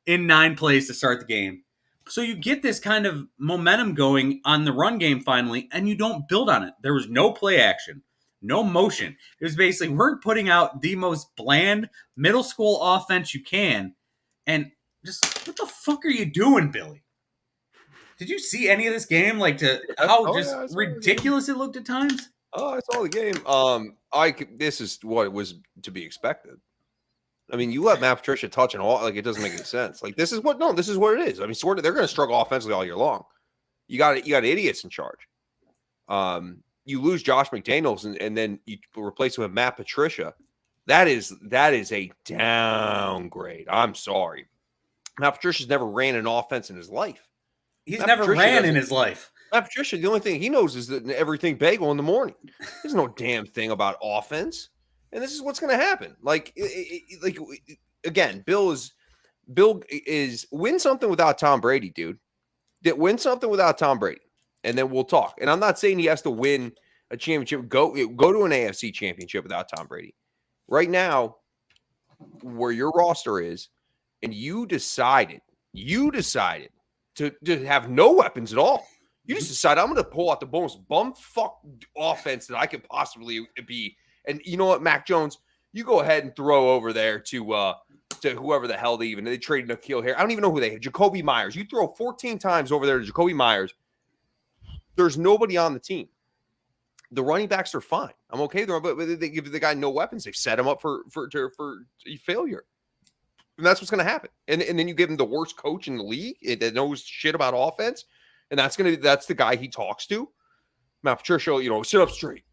in 9 plays to start the game. So you get this kind of momentum going on the run game finally, and you don't build on it. There was no play action, no motion. It was basically we're putting out the most bland middle school offense you can, and just what the fuck are you doing, Billy? Did you see any of this game? Like to Yeah. how Oh just yeah, I saw the game. ridiculous it looked at times? Oh, I saw the game. This is what was to be expected. I mean, you let Matt Patricia touch and all, like it doesn't make any sense. Like this is what it is. I mean, sort of, they're going to struggle offensively all year long. You got idiots in charge. You lose Josh McDaniels and then you replace him with Matt Patricia. That is a downgrade. I'm sorry. Matt Patricia's never ran an offense in his life. He's Matt never Patricia ran in doesn't- his life. Matt Patricia, the only thing he knows is that everything bagel in the morning. There's no damn thing about offense, and this is what's going to happen. Again, Bill is win something without Tom Brady, dude. Win something without Tom Brady, and then we'll talk. And I'm not saying he has to win a championship. Go to an AFC championship without Tom Brady. Right now, where your roster is, and you decided to have no weapons at all. You just decide I'm going to pull out the most bumfuck offense that I could possibly be. And you know what, Mac Jones, you go ahead and throw over there to whoever the hell they traded N'Keal Harry. I don't even know who they had. Jacoby Myers. You throw 14 times over there to Jacoby Myers. There's nobody on the team. The running backs are fine. I'm okay with them, but they give the guy no weapons. They've set him up for failure. And that's what's going to happen. And then you give him the worst coach in the league that knows shit about offense. And that's the guy he talks to. Matt Patricia, sit up straight.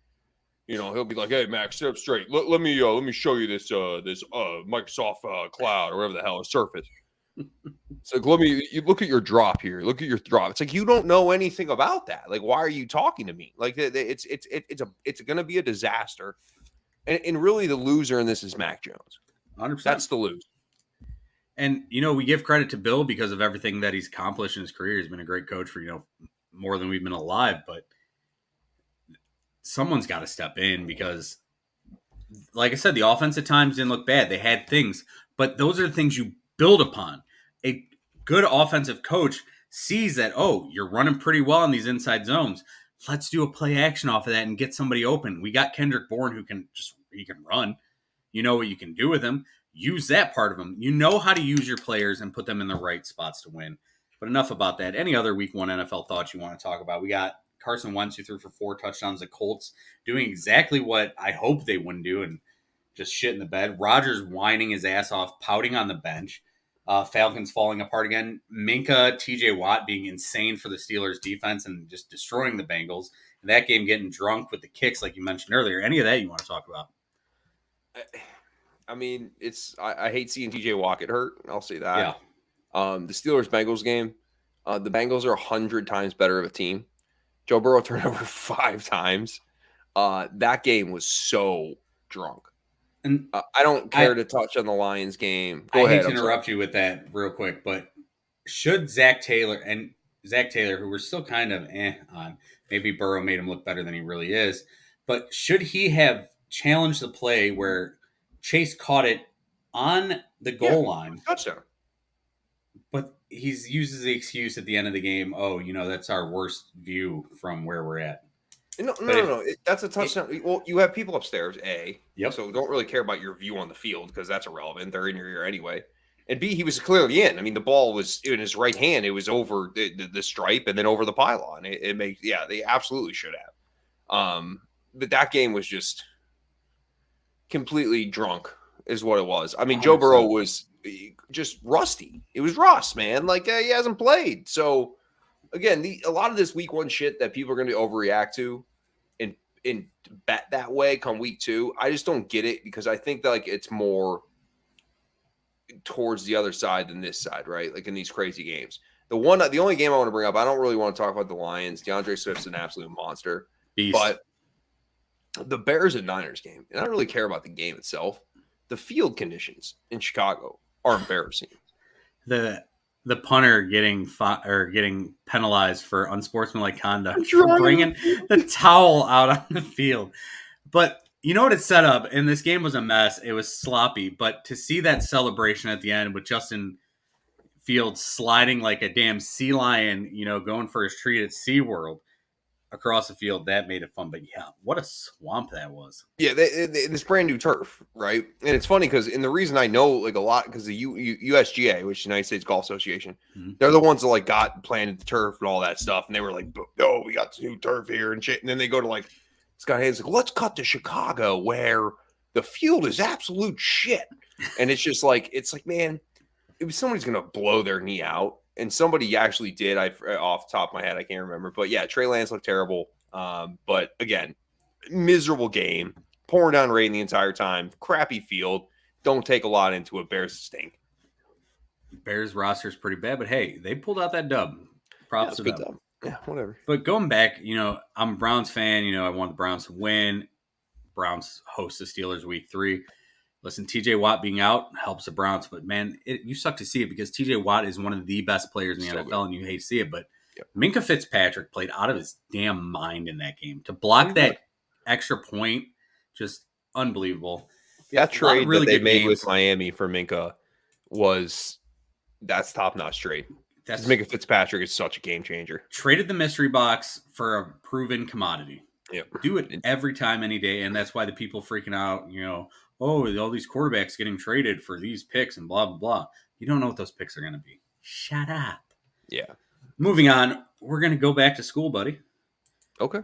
He'll be like, "Hey, Max, sit up straight. Let me show you this Microsoft Cloud or whatever the hell is Surface." It's like, you look at your drop here. Look at your drop. It's like you don't know anything about that. Like, why are you talking to me? Like, it's going to be a disaster. And really, the loser in this is Mac Jones. 100%. That's the loser. And, we give credit to Bill because of everything that he's accomplished in his career. He's been a great coach for, more than we've been alive. But someone's got to step in because, like I said, the offense at times didn't look bad. They had things. But those are the things you build upon. A good offensive coach sees that, you're running pretty well in these inside zones. Let's do a play action off of that and get somebody open. We got Kendrick Bourne who can run. You know what you can do with him. Use that part of them. You know how to use your players and put them in the right spots to win. But enough about that. Any other week one NFL thoughts you want to talk about? We got Carson Wentz, who threw for 4 touchdowns. The Colts doing exactly what I hope they wouldn't do and just shit in the bed. Rodgers whining his ass off, pouting on the bench. Falcons falling apart again. Minka, TJ Watt being insane for the Steelers defense and just destroying the Bengals. And that game getting drunk with the kicks like you mentioned earlier. Any of that you want to talk about? I mean, I hate seeing TJ Watt get hurt. I'll say that. Yeah. The Steelers-Bengals game, the Bengals are 100 times better of a team. Joe Burrow turned over 5 times. That game was so drunk. And I don't care to touch on the Lions game. Go ahead. I hate to interrupt you with that real quick, but should Zach Taylor, who we're still kind of on, maybe Burrow made him look better than he really is, but should he have challenged the play where Chase caught it on the goal line? Touchdown. But he uses the excuse at the end of the game, that's our worst view from where we're at. No. That's a touchdown. Well, you have people upstairs, A. Yep. So don't really care about your view on the field because that's irrelevant. They're in your ear anyway. And B, he was clearly in. I mean, the ball was in his right hand. It was over the stripe and then over the pylon. They absolutely should have. But that game was just completely drunk is what it was. I mean, 100%. Joe Burrow was just rusty. It was rust, man. Like, he hasn't played. So, again, a lot of this week one shit that people are going to overreact to and bet that way come week 2, I just don't get it because I think that, like, it's more towards the other side than this side, right? Like, in these crazy games. The only game I want to bring up, I don't really want to talk about the Lions. DeAndre Swift's an absolute monster. Beast. But the Bears and Niners game, and I don't really care about the game itself. The field conditions in Chicago are embarrassing. The punter getting penalized for unsportsmanlike conduct for bringing the towel out on the field. But you know what it set up? And this game was a mess. It was sloppy. But to see that celebration at the end with Justin field sliding like a damn sea lion, going for his treat at SeaWorld across the field. That made it fun. But yeah, what a swamp that was. Yeah, this brand new turf, right? And it's funny because, and the reason I know like a lot because the USGA, which is the United States Golf Association, they're the ones that like got planted the turf and all that stuff, and they were like, "No, we got this new turf here and shit." And then they go to like Scott Hayes, like, "Let's cut to Chicago where the field is absolute shit," and it's just like man, if somebody's gonna blow their knee out, and somebody actually did. I off the top of my head, I can't remember, but yeah, Trey Lance looked terrible. But again, miserable game, pouring down rain the entire time, crappy field. Don't take a lot into it. Bears stink. Bears roster is pretty bad, but hey, they pulled out that dub. Props to them. Dub. Yeah, whatever. But going back, I'm a Browns fan. I want the Browns to win. Browns host the Steelers week 3. Listen, TJ Watt being out helps the Browns, but man, you suck to see it because TJ Watt is one of the best players in the NFL, good. And you hate to see it. But Minkah Fitzpatrick played out of his damn mind in that game. To block that extra point, just unbelievable. That trade really that they made with Miami for Minkah that's top-notch trade. Minkah Fitzpatrick is such a game changer. Traded the mystery box for a proven commodity. Yep. Do it every time, any day, and that's why the people freaking out, all these quarterbacks getting traded for these picks and blah, blah, blah. You don't know what those picks are going to be. Shut up. Yeah. Moving on, we're going to go back to school, buddy. Okay.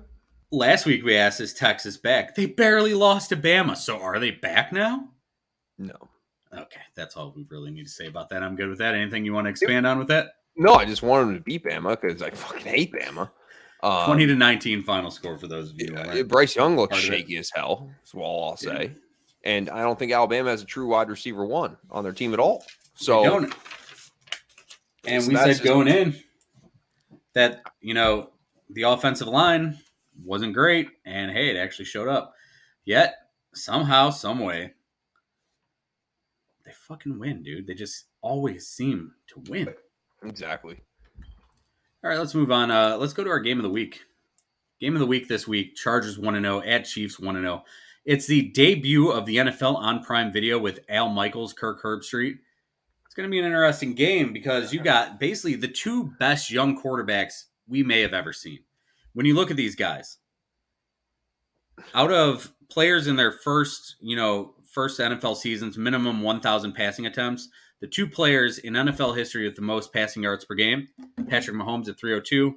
Last week we asked, is Texas back? They barely lost to Bama, so are they back now? No. Okay, that's all we really need to say about that. I'm good with that. Anything you want to expand on with that? No, I just wanted them to beat Bama because I fucking hate Bama. 20-19 final score for those of you. Yeah, Bryce Young looks shaky as hell, is all I'll say. Yeah. And I don't think Alabama has a true wide receiver 1 on their team at all. So, and we said going in that, the offensive line wasn't great. And, hey, it actually showed up. Yet, somehow, some way, they fucking win, dude. They just always seem to win. Exactly. All right, let's move on. Let's go to our game of the week. Game of the week this week, Chargers 1-0 at Chiefs 1-0. It's the debut of the NFL on Prime Video with Al Michaels, Kirk Herbstreit. It's going to be an interesting game because you got basically the two best young quarterbacks we may have ever seen. When you look at these guys, out of players in their first NFL seasons, minimum 1,000 passing attempts, the two players in NFL history with the most passing yards per game, Patrick Mahomes at 302,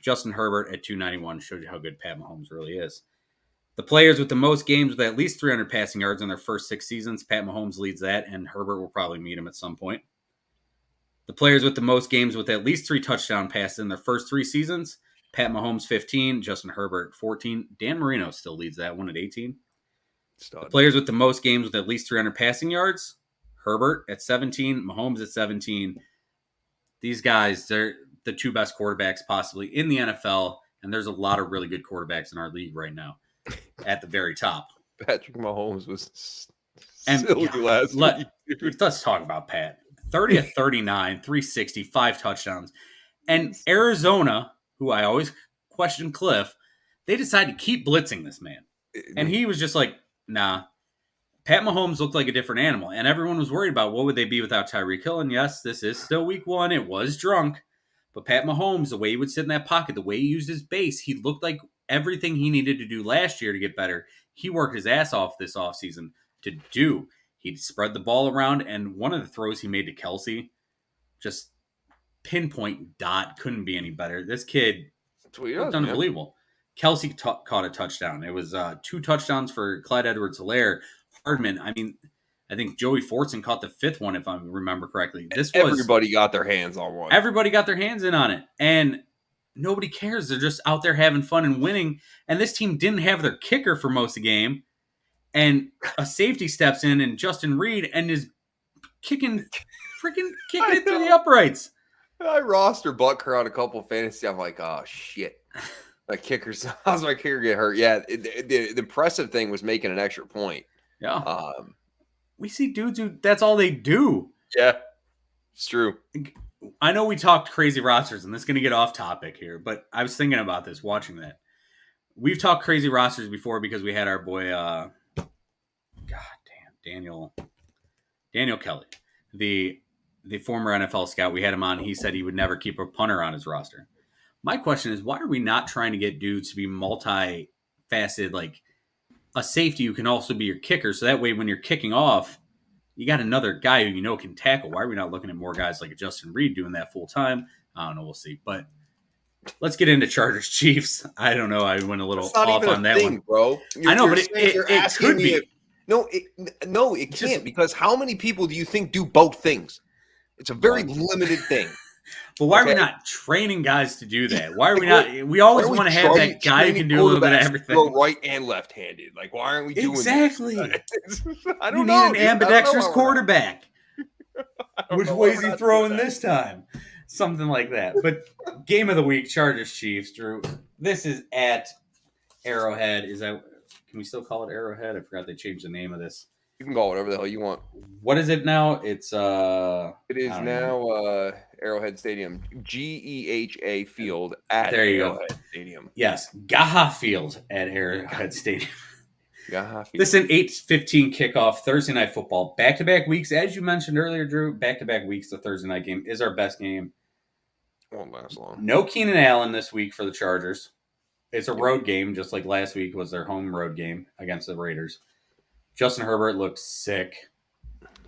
Justin Herbert at 291. Shows you how good Pat Mahomes really is. The players with the most games with at least 300 passing yards in their first 6 seasons, Pat Mahomes leads that, and Herbert will probably meet him at some point. The players with the most games with at least 3 touchdown passes in their first 3 seasons, Pat Mahomes 15, Justin Herbert 14. Dan Marino still leads that one at 18. The players with the most games with at least 300 passing yards, Herbert at 17, Mahomes at 17. These guys, they're the two best quarterbacks possibly in the NFL, and there's a lot of really good quarterbacks in our league right now at the very top. Patrick Mahomes was silly last week. Let's talk about Pat. 30 of 39, 360, 5 touchdowns. And Arizona, who I always question Cliff, they decided to keep blitzing this man. And he was just like, nah. Pat Mahomes looked like a different animal, and everyone was worried about what would they be without Tyreek Hill. And yes, this is still week 1. It was drunk. But Pat Mahomes, the way he would sit in that pocket, the way he used his base, he looked like everything he needed to do last year to get better. He worked his ass off this offseason to do. He'd spread the ball around, and one of the throws he made to Kelsey, just pinpoint dot, couldn't be any better. This kid looked unbelievable. Kelsey caught a touchdown. It was 2 touchdowns for Clyde Edwards-Helaire. Hardman, I think Joey Fortson caught the 5th one, if I remember correctly. Everybody got their hands on one. Everybody got their hands in on it. And nobody cares. They're just out there having fun and winning. And this team didn't have their kicker for most of the game. And a safety steps in, and Justin Reed, and is kicking it through the uprights. I roster Butker on a couple of fantasy. I'm like, oh, shit. How's my kicker get hurt? Yeah, the impressive thing was making an extra point. Yeah. We see dudes who that's all they do. Yeah, it's true. I know we talked crazy rosters, and this is going to get off topic here, but I was thinking about this, watching that. We've talked crazy rosters before because we had our boy, Daniel Kelly, the the former NFL scout. We had him on. He said he would never keep a punter on his roster. My question is, why are we not trying to get dudes to be multi-faceted, like a safety who can also be your kicker? So that way, when you're kicking off, you got another guy who you know can tackle. Why are we not looking at more guys like a Justin Reed doing that full time? I don't know. We'll see. But let's get into Chargers Chiefs. I don't know. I went a little That's not off even on a that thing, one. bro. I know, but You're it asking could me be. if no, it Just- can't, because how many people do you think do both things? It's a very limited thing. But why are we Okay. not training guys to do that? Why are we Like, not? We always Why are want to we have that guy who training can do a little bit of quarterbacks to everything. throw right and left-handed. Like, why aren't we doing Exactly. this? I You don't need know, an dude. I don't know ambidextrous why we're quarterback. I don't Which know why way is we're he not throwing doing that. this time? Something like that. But game of the week, Chargers Chiefs. Drew, this is at Arrowhead. Is that? Can we still call it Arrowhead? I forgot they changed the name of this. You can call it whatever the hell you want. What is it now? It's It I is don't know. now Arrowhead Stadium, GEHA Field at There you go. Arrowhead Stadium. Yes, Gaha Field at Arrowhead Stadium. Yeah, This is an 8:15 kickoff Thursday night football. Back-to-back weeks, as you mentioned earlier, Drew. Back-to-back weeks, the Thursday night game is our best game. won't last long. No Keenan Allen this week for the Chargers. It's a road game, just like last week was their home road game against the Raiders. Justin Herbert looked sick.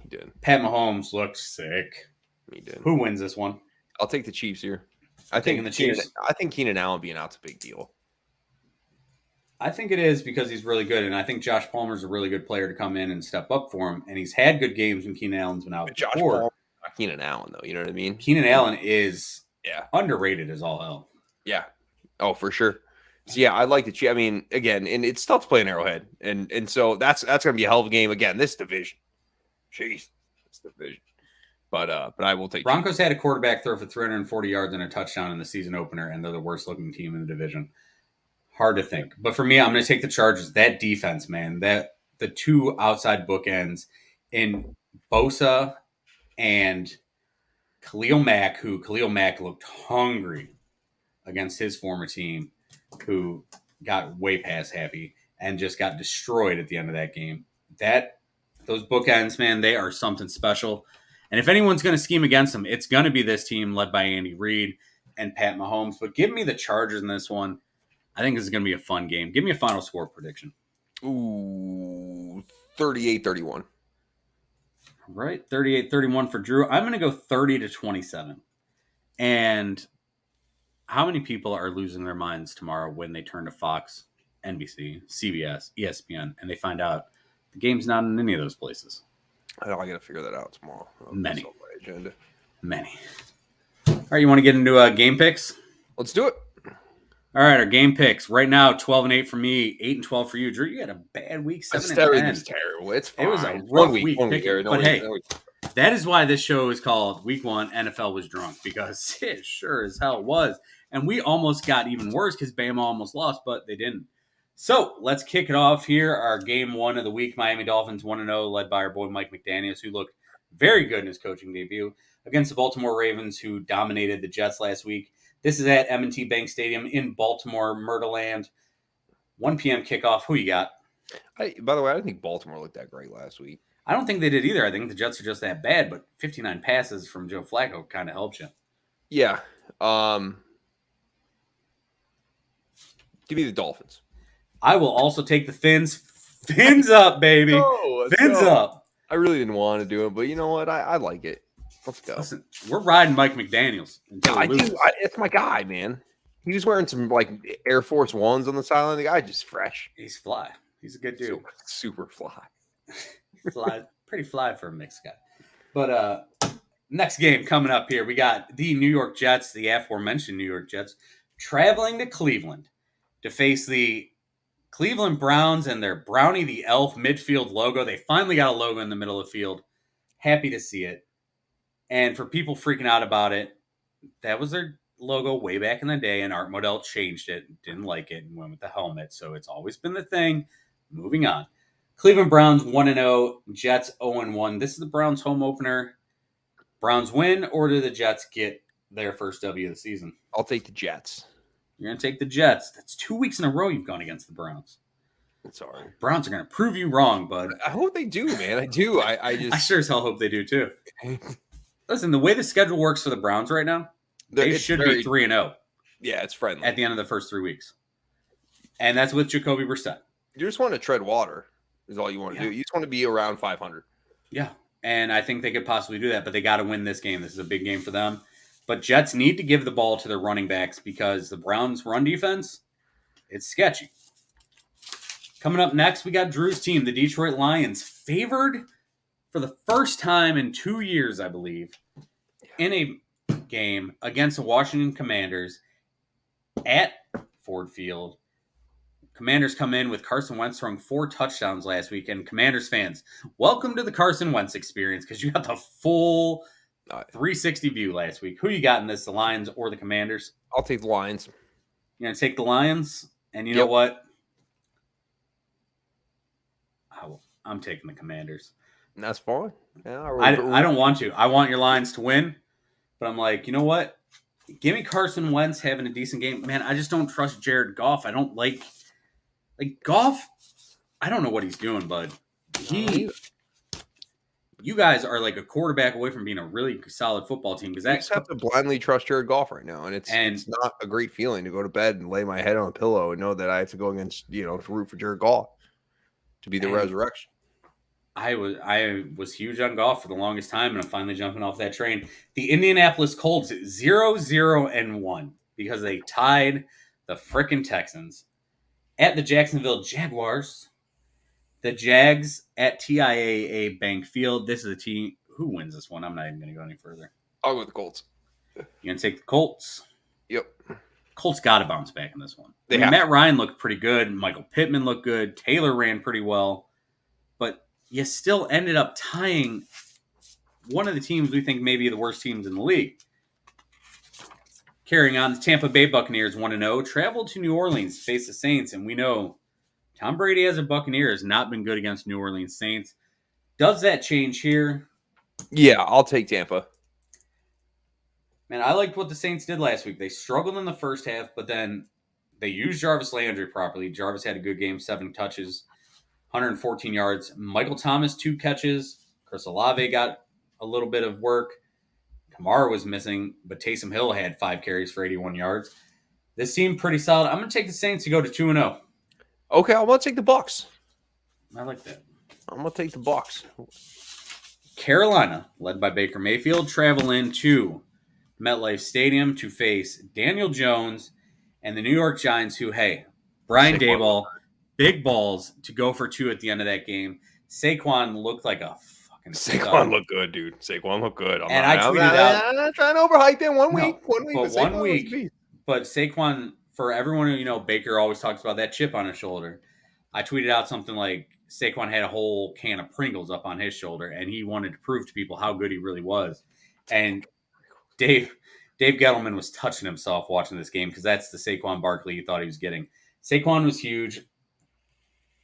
He did. Pat Mahomes looked sick. He did. Who wins this one? I'll take the Chiefs here. Taking the Chiefs. I think Keenan Allen being out's a big deal. I think it is because he's really good, and I think Josh Palmer's a really good player to come in and step up for him. And he's had good games when Keenan Allen's been out But Josh before. Palmer, not Keenan Allen, though. You know what I mean? Keenan Allen is Yeah. underrated as all hell. Yeah. Oh, for sure. So, yeah, I like the Chiefs. I mean, again, and it's tough to play in Arrowhead, and so that's going to be a hell of a game again. This division, jeez, this division. But I will take Broncos had a quarterback throw for 340 yards and a touchdown in the season opener, and they're the worst looking team in the division. Hard to think. But for me, I'm going to take the Chargers. That defense, man, that the two outside bookends in Bosa and Khalil Mack, who Khalil Mack looked hungry against his former team, who got way past happy and just got destroyed at the end of that game. Those bookends, man, they are something special. And if anyone's going to scheme against them, it's going to be this team led by Andy Reid and Pat Mahomes. But give me the Chargers in this one. I think this is going to be a fun game. Give me a final score prediction. Ooh, 38-31. Right, 38-31 for Drew. I'm going to go 30-27. And how many people are losing their minds tomorrow when they turn to Fox, NBC, CBS, ESPN, and they find out the game's not in any of those places? I got to figure that out tomorrow. Many. That's on my agenda. Many. All right, you want to get into game picks? Let's do it. All right, our game picks right now: 12-8 for me, 8-12 for you. Drew, you had a bad week, 7-10. It's terrible. It's fine. It was a rough one week. picking, but hey, that is why this show is called Week 1 NFL Was Drunk, because it sure as hell was. And we almost got even worse because Bama almost lost, but they didn't. So let's kick it off here. Our game 1 of the week, Miami Dolphins 1-0, led by our boy Mike McDaniels, who looked very good in his coaching debut, against the Baltimore Ravens, who dominated the Jets last week. This is at M&T Bank Stadium in Baltimore, Murderland. 1 p.m. kickoff. Who you got? By the way, I didn't think Baltimore looked that great last week. I don't think they did either. I think the Jets are just that bad, but 59 passes from Joe Flacco kind of helps you. Yeah. Give me the Dolphins. I will also take the Fins. Fins up, baby. Fins up. I really didn't want to do it, but you know what? I like it. Let's go. Listen, we're riding Mike McDaniels. I do. It's my guy, man. He was wearing some like Air Force Ones on the sideline. The guy just fresh. He's fly. He's a good dude. Super fly. Fly, pretty fly for a mixed guy. But next game coming up here, we got the New York Jets, the aforementioned New York Jets, traveling to Cleveland to face the Cleveland Browns and their Brownie the Elf midfield logo. They finally got a logo in the middle of the field. Happy to see it. And for people freaking out about it, that was their logo way back in the day, and Art Modell changed it, didn't like it, and went with the helmet. So it's always been the thing. Moving on. Cleveland Browns 1-0, Jets 0-1. This is the Browns home opener. Browns win, or do the Jets get their first W of the season? I'll take the Jets. You're going to take the Jets. That's 2 weeks in a row you've gone against the Browns. It's all right. Browns are going to prove you wrong, bud. I hope they do, man. I do. I just I sure as hell hope they do, too. Listen, the way the schedule works for the Browns right now, they It's should be very 3-0 yeah, it's friendly. at the end of the first 3 weeks, and that's with Jacoby Brissett. You just want to tread water is all you want to Yeah, do. You just want to be around 500. yeah, and I think they could possibly do that, but they got to win this game. This is a big game for them. But Jets need to give the ball to their running backs because the Browns' run defense, it's sketchy. Coming up next, we got Drew's team, the Detroit Lions, favored for the first time in 2 years, I believe, in a game against the Washington Commanders at Ford Field. Commanders come in with Carson Wentz throwing 4 touchdowns last week. And Commanders fans, welcome to the Carson Wentz experience because you got the full 360 view last week. Who you got in this, the Lions or the Commanders? I'll take the Lions. You're going to take the Lions? And you know what? I'm taking the Commanders. That's fine. Yeah, I don't want to. I want your Lions to win. But I'm like, you know what? Give me Carson Wentz having a decent game. Man, I just don't trust Jared Goff. I don't like Goff. I don't know what he's doing, bud. You guys are like a quarterback away from being a really solid football team because I just have to blindly trust Jared Goff right now, and it's not a great feeling to go to bed and lay my head on a pillow and know that I have to go against to root for Jared Goff to be the resurrection. I was huge on Goff for the longest time, and I'm finally jumping off that train. The Indianapolis Colts 0-0-1 because they tied the frickin' Texans at the Jacksonville Jaguars. The Jags at TIAA Bank Field. This is a team. Who wins this one? I'm not even going to go any further. I'll go with the Colts. You're going to take the Colts? Yep. Colts got to bounce back in this one. Matt Ryan looked pretty good. Michael Pittman looked good. Taylor ran pretty well. But you still ended up tying one of the teams we think may be the worst teams in the league. Carrying on, the Tampa Bay Buccaneers 1-0 traveled to New Orleans to face the Saints, and we know Tom Brady as a Buccaneer has not been good against New Orleans Saints. Does that change here? Yeah, I'll take Tampa. Man, I liked what the Saints did last week. They struggled in the first half, but then they used Jarvis Landry properly. Jarvis had a good game, 7 touches, 114 yards. Michael Thomas, 2 catches. Chris Olave got a little bit of work. Kamara was missing, but Taysom Hill had 5 carries for 81 yards. This team pretty solid. I'm going to take the Saints to go to 2-0. Okay, I'm going to take the Bucs. I like that. I'm going to take the Bucs. Carolina, led by Baker Mayfield, travel into MetLife Stadium to face Daniel Jones and the New York Giants, who, hey, Brian Daboll, big balls to go for 2 at the end of that game. Saquon looked like a fucking Saquon looked good, dude. Saquon looked good. I tweeted out. I'm not trying to overhype him. One week. But 1 week. But Saquon, for everyone who Baker always talks about that chip on his shoulder. I tweeted out something like Saquon had a whole can of Pringles up on his shoulder, and he wanted to prove to people how good he really was. And Dave Gettleman was touching himself watching this game because that's the Saquon Barkley he thought he was getting. Saquon was huge.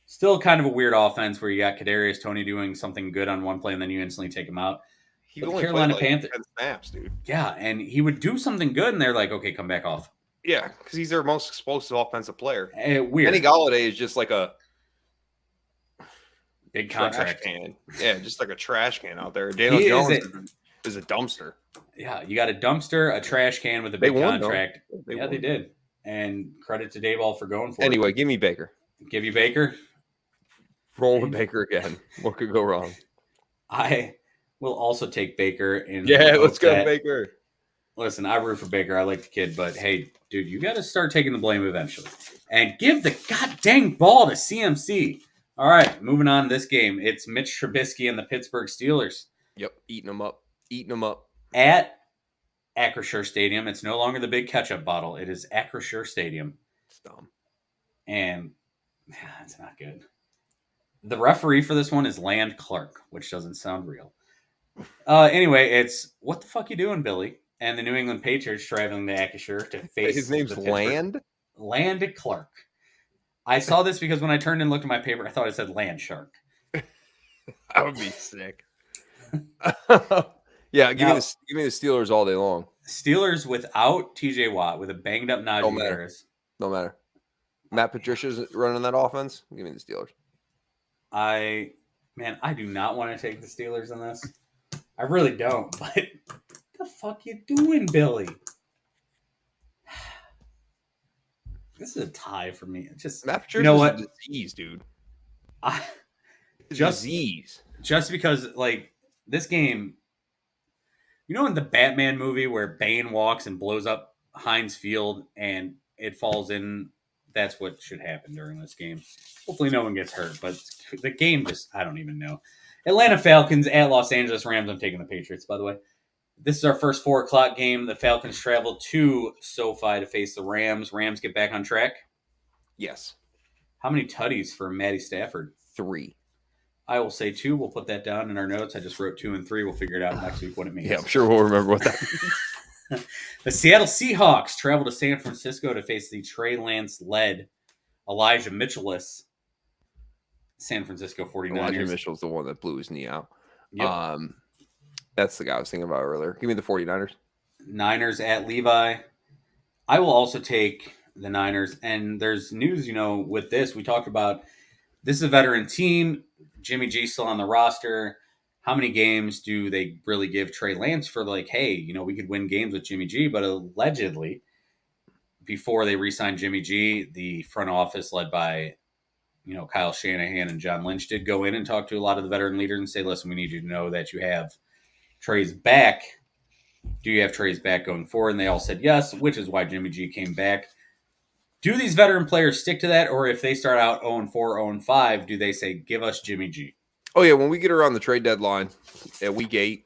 Still kind of a weird offense where you got Kadarius Toney doing something good on one play and then you instantly take him out. He only Carolina played like 10 snaps, dude. Yeah, and he would do something good, and they're like, okay, come back off. Yeah, because he's their most explosive offensive player. Weird. Kenny Golladay is just like a big contract can. Yeah, just like a trash can out there. Daniel Jones is a dumpster. Yeah, you got a dumpster, a trash can with a big contract. They did. And credit to Daboll for going for it. Anyway, give me Baker. Give you Baker? Roll with Baker again. What could go wrong? I will also take Baker. Let's go Baker. Listen, I root for Baker. I like the kid, but hey, dude, you got to start taking the blame eventually. And give the goddamn ball to CMC. All right, moving on to this game. It's Mitch Trubisky and the Pittsburgh Steelers. Yep, eating them up. At Acrisure Stadium. It's no longer the big ketchup bottle. It is Acrisure Stadium. It's dumb. And it's not good. The referee for this one is Land Clark, which doesn't sound real. Anyway, it's what the fuck you doing, Billy? And the New England Patriots traveling to Acrisure to face his name's Land? Land Clark. I saw this because when I turned and looked at my paper, I thought it said Land Shark. I would be sick. Yeah, give me the Steelers all day long. Steelers without TJ Watt, with a banged up Najee Harris. No matter. Matt Patricia's running that offense. Give me the Steelers. I do not want to take the Steelers in this. I really don't. But what the fuck you doing, Billy? This is a tie for me. It's just, Matt you know Patricia's a what? disease, dude. I A just disease. just because like this game, you know, in the Batman movie where Bane walks and blows up Heinz Field and it falls in. That's what should happen during this game. Hopefully, no one gets hurt. But the game just—I don't even know. Atlanta Falcons at Los Angeles Rams. I'm taking the Patriots, by the way. This is our first 4 o'clock game. The Falcons travel to SoFi to face the Rams. Rams get back on track. Yes. How many tutties for Matty Stafford? 3. I will say 2. We'll put that down in our notes. I just wrote 2 and 3. We'll figure it out next week what it means. Yeah, I'm sure we'll remember what that means. The Seattle Seahawks travel to San Francisco to face the Trey Lance-led Elijah Mitchell-less San Francisco 49ers. Elijah Mitchell's the one that blew his knee out. Yep. That's the guy I was thinking about earlier. Give me the 49ers. Niners at Levi. I will also take the Niners. And there's news, with this. We talked about this is a veteran team. Jimmy G still on the roster. How many games do they really give Trey Lance for hey, we could win games with Jimmy G? But allegedly, before they re-signed Jimmy G, the front office led by, Kyle Shanahan and John Lynch did go in and talk to a lot of the veteran leaders and say, listen, we need you to know that you have Trey's back. Do you have Trey's back going forward? And they all said yes, which is why Jimmy G came back. Do these veteran players stick to that? Or if they start out 0-4, 0-5, do they say, give us Jimmy G? Oh, yeah. When we get around the trade deadline at week 8,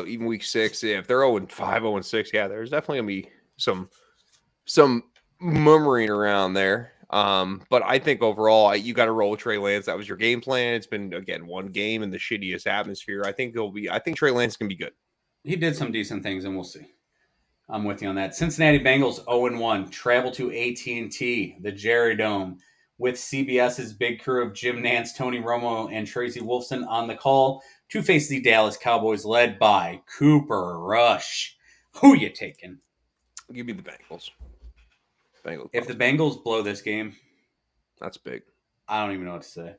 even week 6, if they're 0-5, 0-6, yeah, there's definitely going to be some murmuring around there. But I think overall, you got to roll with Trey Lance. That was your game plan. It's been, again, one game in the shittiest atmosphere. I think Trey Lance can be good. He did some decent things, and we'll see. I'm with you on that. Cincinnati Bengals 0-1 travel to AT&T, the Jerry Dome, with CBS's big crew of Jim Nantz, Tony Romo, and Tracy Wolfson on the call to face the Dallas Cowboys, led by Cooper Rush. Who you taking? Give me the Bengals. If the Bengals blow this game, that's big. I don't even know what to say.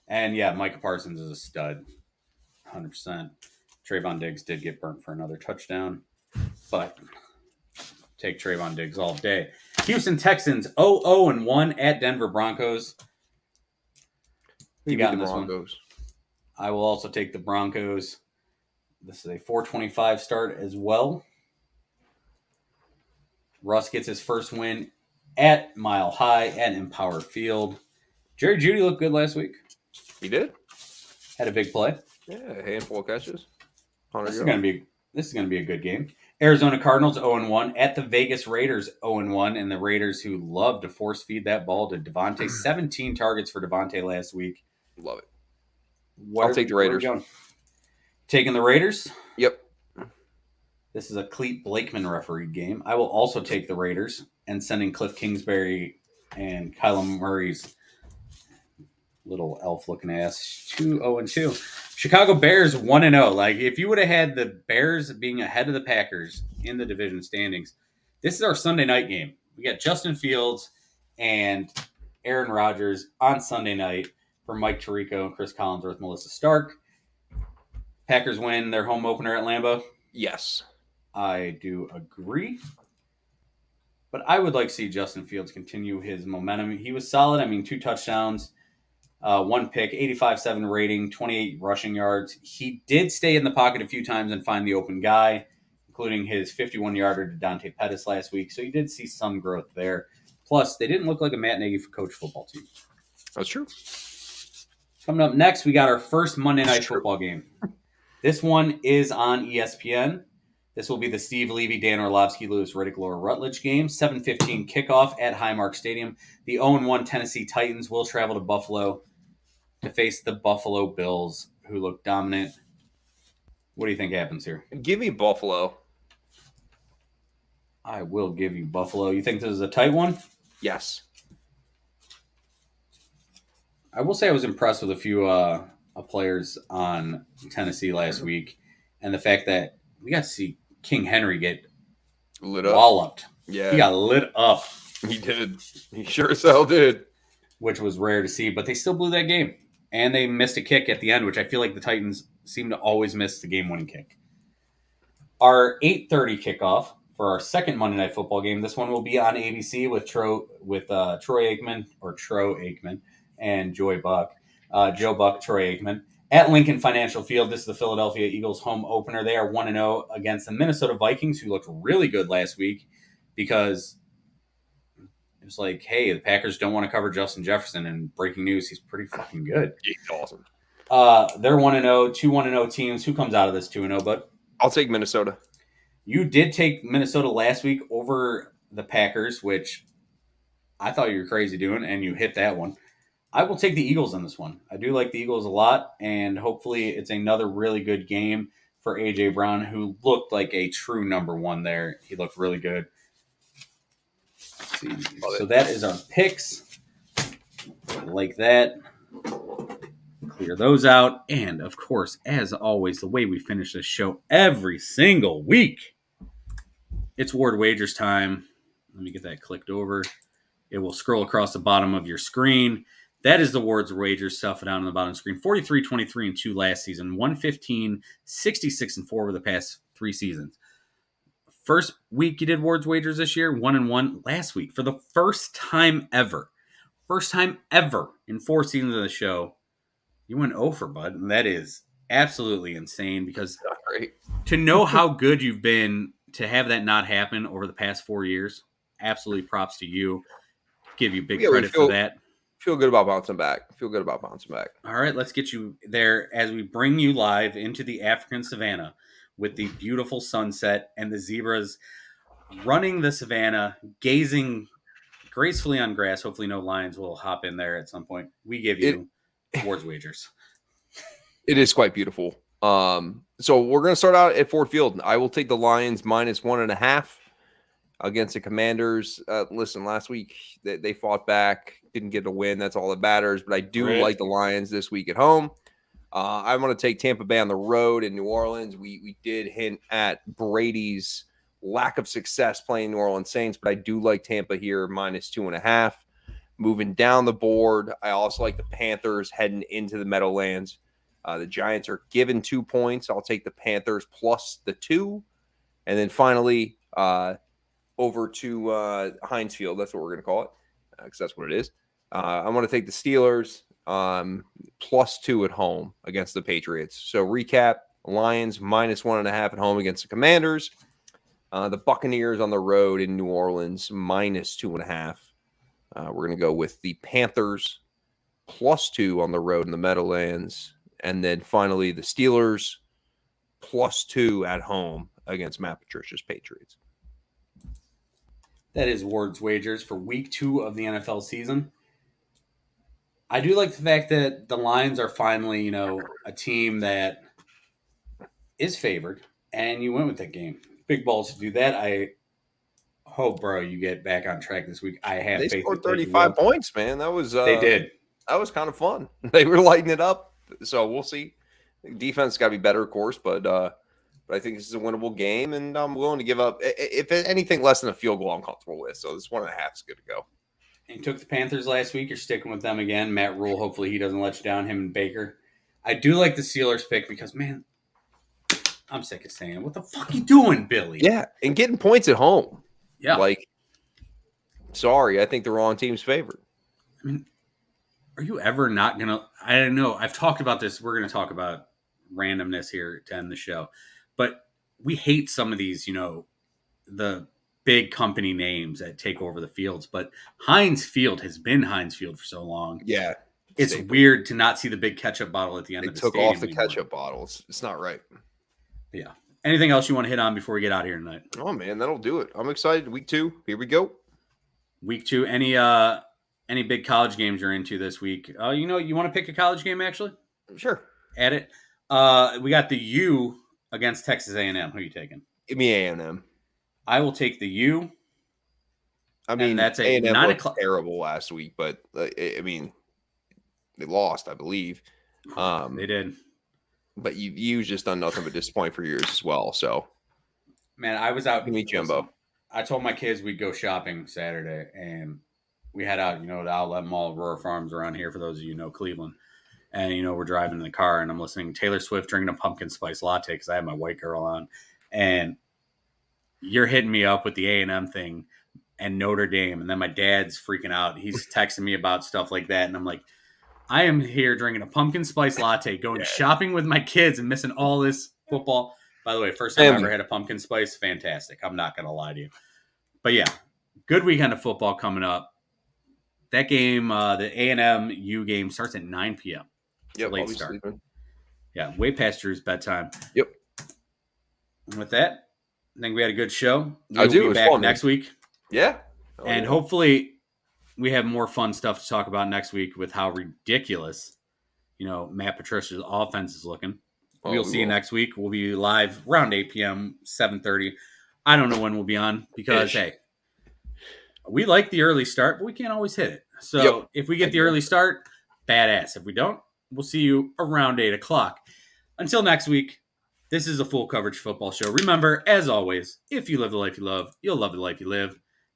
And yeah, Micah Parsons is a stud, 100%. Trayvon Diggs did get burnt for another touchdown, but take Trayvon Diggs all day. Houston Texans 0-1 at Denver Broncos. You got the Broncos. I will also take the Broncos. This is a 4:25 start as well. Russ gets his first win at Mile High at Empower Field. Jerry Jeudy looked good last week. He did. Had a big play. Yeah, a handful of catches. This is going to be a good game. Arizona Cardinals 0-1 at the Vegas Raiders 0-1, and the Raiders who love to force feed that ball to Devontae. 17 targets for Devontae last week. Love it. I'll take the Raiders. Taking the Raiders? Yep. This is a Clete Blakeman refereed game. I will also take the Raiders and sending Cliff Kingsbury and Kyler Murray's little elf-looking ass to 0-2. Chicago Bears 1-0. If you would have had the Bears being ahead of the Packers in the division standings, this is our Sunday night game. We got Justin Fields and Aaron Rodgers on Sunday night for Mike Tirico and Chris Collinsworth, Melissa Stark. Packers win their home opener at Lambeau. Yes. I do agree. But I would like to see Justin Fields continue his momentum. He was solid. 2 touchdowns. 1 pick, 85.7 rating, 28 rushing yards. He did stay in the pocket a few times and find the open guy, including his 51-yarder to Dante Pettis last week. So you did see some growth there. Plus, they didn't look like a Matt Nagy coach football team. That's true. Coming up next, we got our first Monday Night Football game. This one is on ESPN. This will be the Steve Levy, Dan Orlovsky, Louis Riddick, Laura Rutledge game. 7:15 kickoff at Highmark Stadium. The 0-1 Tennessee Titans will travel to Buffalo to face the Buffalo Bills, who look dominant. What do you think happens here? Give me Buffalo. I will give you Buffalo. You think this is a tight one? Yes. I will say I was impressed with a few players on Tennessee last week, and the fact that we got to see King Henry get lit up. Walloped. Yeah. He got lit up. He did. He sure as hell did. Which was rare to see, but they still blew that game. And they missed a kick at the end, which I feel like the Titans seem to always miss the game-winning kick. Our 8:30 kickoff for our second Monday Night Football game. This one will be on ABC with Troy Aikman and Joy Buck, Joe Buck, Troy Aikman at Lincoln Financial Field. This is the Philadelphia Eagles home opener. They are 1-0 against the Minnesota Vikings, who looked really good last week because it was like, hey, the Packers don't want to cover Justin Jefferson, and breaking news, he's pretty fucking good. He's awesome. They're 1-0, two 1-0 teams. Who comes out of this 2-0, bud? I'll take Minnesota. You did take Minnesota last week over the Packers, which I thought you were crazy doing, and you hit that one. I will take the Eagles on this one. I do like the Eagles a lot, and hopefully it's another really good game for A.J. Brown, who looked like a true number one there. He looked really good. Let's see. So that is our picks. Like that. Clear those out. And, of course, as always, the way we finish this show every single week, it's Ward Wagers time. Let me get that clicked over. It will scroll across the bottom of your screen. That is the Ward's Wagers stuff down on the bottom of the screen. 43, 23, and 2 last season. 115, 66, and 4 over the past 3 seasons. First week you did Ward's Wagers this year, 1-1 last week. For the first time ever in 4 seasons of the show, you went 0 for bud. And that is absolutely insane because to know how good you've been, to have that not happen over the past 4 years, absolutely props to you. Give you big credit for that. Feel good about bouncing back. All right, let's get you there as we bring you live into the African savannah with the beautiful sunset and the zebras running the savannah, gazing gracefully on grass. Hopefully no lions will hop in there at some point. We give you Ward's Wagers. It is quite beautiful. So we're going to start out at Ford Field. I will take the Lions -1.5 against the Commanders. Listen, last week they fought back, didn't get a win. That's all that matters. But I do like the Lions this week at home. I'm going to take Tampa Bay on the road in New Orleans. We did hint at Brady's lack of success playing New Orleans Saints, but I do like Tampa here -2.5. Moving down the board, I also like the Panthers heading into the Meadowlands. The Giants are given 2 points. I'll take the Panthers plus the 2. And then finally, over to Heinz Field. That's what we're going to call it because that's what it is. I want to take the Steelers +2 at home against the Patriots. So recap, Lions -1.5 at home against the Commanders. The Buccaneers on the road in New Orleans -2.5. We're going to go with the Panthers +2 on the road in the Meadowlands. And then finally, the Steelers +2 at home against Matt Patricia's Patriots. That is Ward's Wagers for week 2 of the NFL season. I do like the fact that the Lions are finally, a team that is favored, and you went with that game. Big balls to do that. I hope, bro, you get back on track this week. I have they faith. Scored 35 points, man. That was they did. That was kind of fun. They were lighting it up. So we'll see. Defense got to be better, of course, but I think this is a winnable game, and I'm willing to give up. If anything less than a field goal, I'm comfortable with. So this 1.5 is good to go. And you took the Panthers last week. You're sticking with them again. Matt Rule, hopefully he doesn't let you down, him and Baker. I do like the Steelers pick because, man, I'm sick of saying it. What the fuck you doing, Billy? Yeah, and getting points at home. Yeah. Sorry, I think the wrong team's favored. I mean, are you ever not going to – I don't know. I've talked about this. We're going to talk about randomness here to end the show. But we hate some of these, the big company names that take over the fields. But Heinz Field has been Heinz Field for so long. Yeah. It's weird to not see the big ketchup bottle at the end of the stadium. They took off the ketchup bottles. It's not right. Yeah. Anything else you want to hit on before we get out of here tonight? Oh, man, that'll do it. I'm excited. Week 2. Here we go. Week 2. Any big college games you're into this week? You want to pick a college game, actually? Sure. Add it. We got the U against Texas A&M. Who are you taking? Give me A&M. I will take the U. I mean, that's a A&M 9 looked o'clock. Terrible last week, but I mean, they lost, I believe. They did. But you just done nothing but disappoint for years as well. So, man, I was out. Give me Jumbo. I told my kids we'd go shopping Saturday, and we had out, the Outlet Mall, Aurora Farms around here. For those of you who know Cleveland, and we're driving in the car, and I'm listening to Taylor Swift drinking a pumpkin spice latte because I have my white girl on, and you're hitting me up with the A&M thing and Notre Dame, and then my dad's freaking out. He's texting me about stuff like that, and I'm like, I am here drinking a pumpkin spice latte, going shopping with my kids, and missing all this football. By the way, first time I ever had a pumpkin spice, fantastic. I'm not gonna lie to you, but yeah, good weekend of football coming up. That game, the A&M U game, starts at 9 p.m. It's a late start. Sleeping. Yeah, way past Drew's bedtime. Yep. And with that, I think we had a good show. We'll be back next week. Yeah. And hopefully we have more fun stuff to talk about next week with how ridiculous, Matt Patricia's offense is looking. We'll see you next week. We'll be live around 8 p.m., 7:30. I don't know when we'll be on because, hey, we like the early start, but we can't always hit it. So if we get the early start, badass. If we don't, we'll see you around 8 o'clock. Until next week, this is a full coverage football show. Remember, as always, if you live the life you love, you'll love the life you live.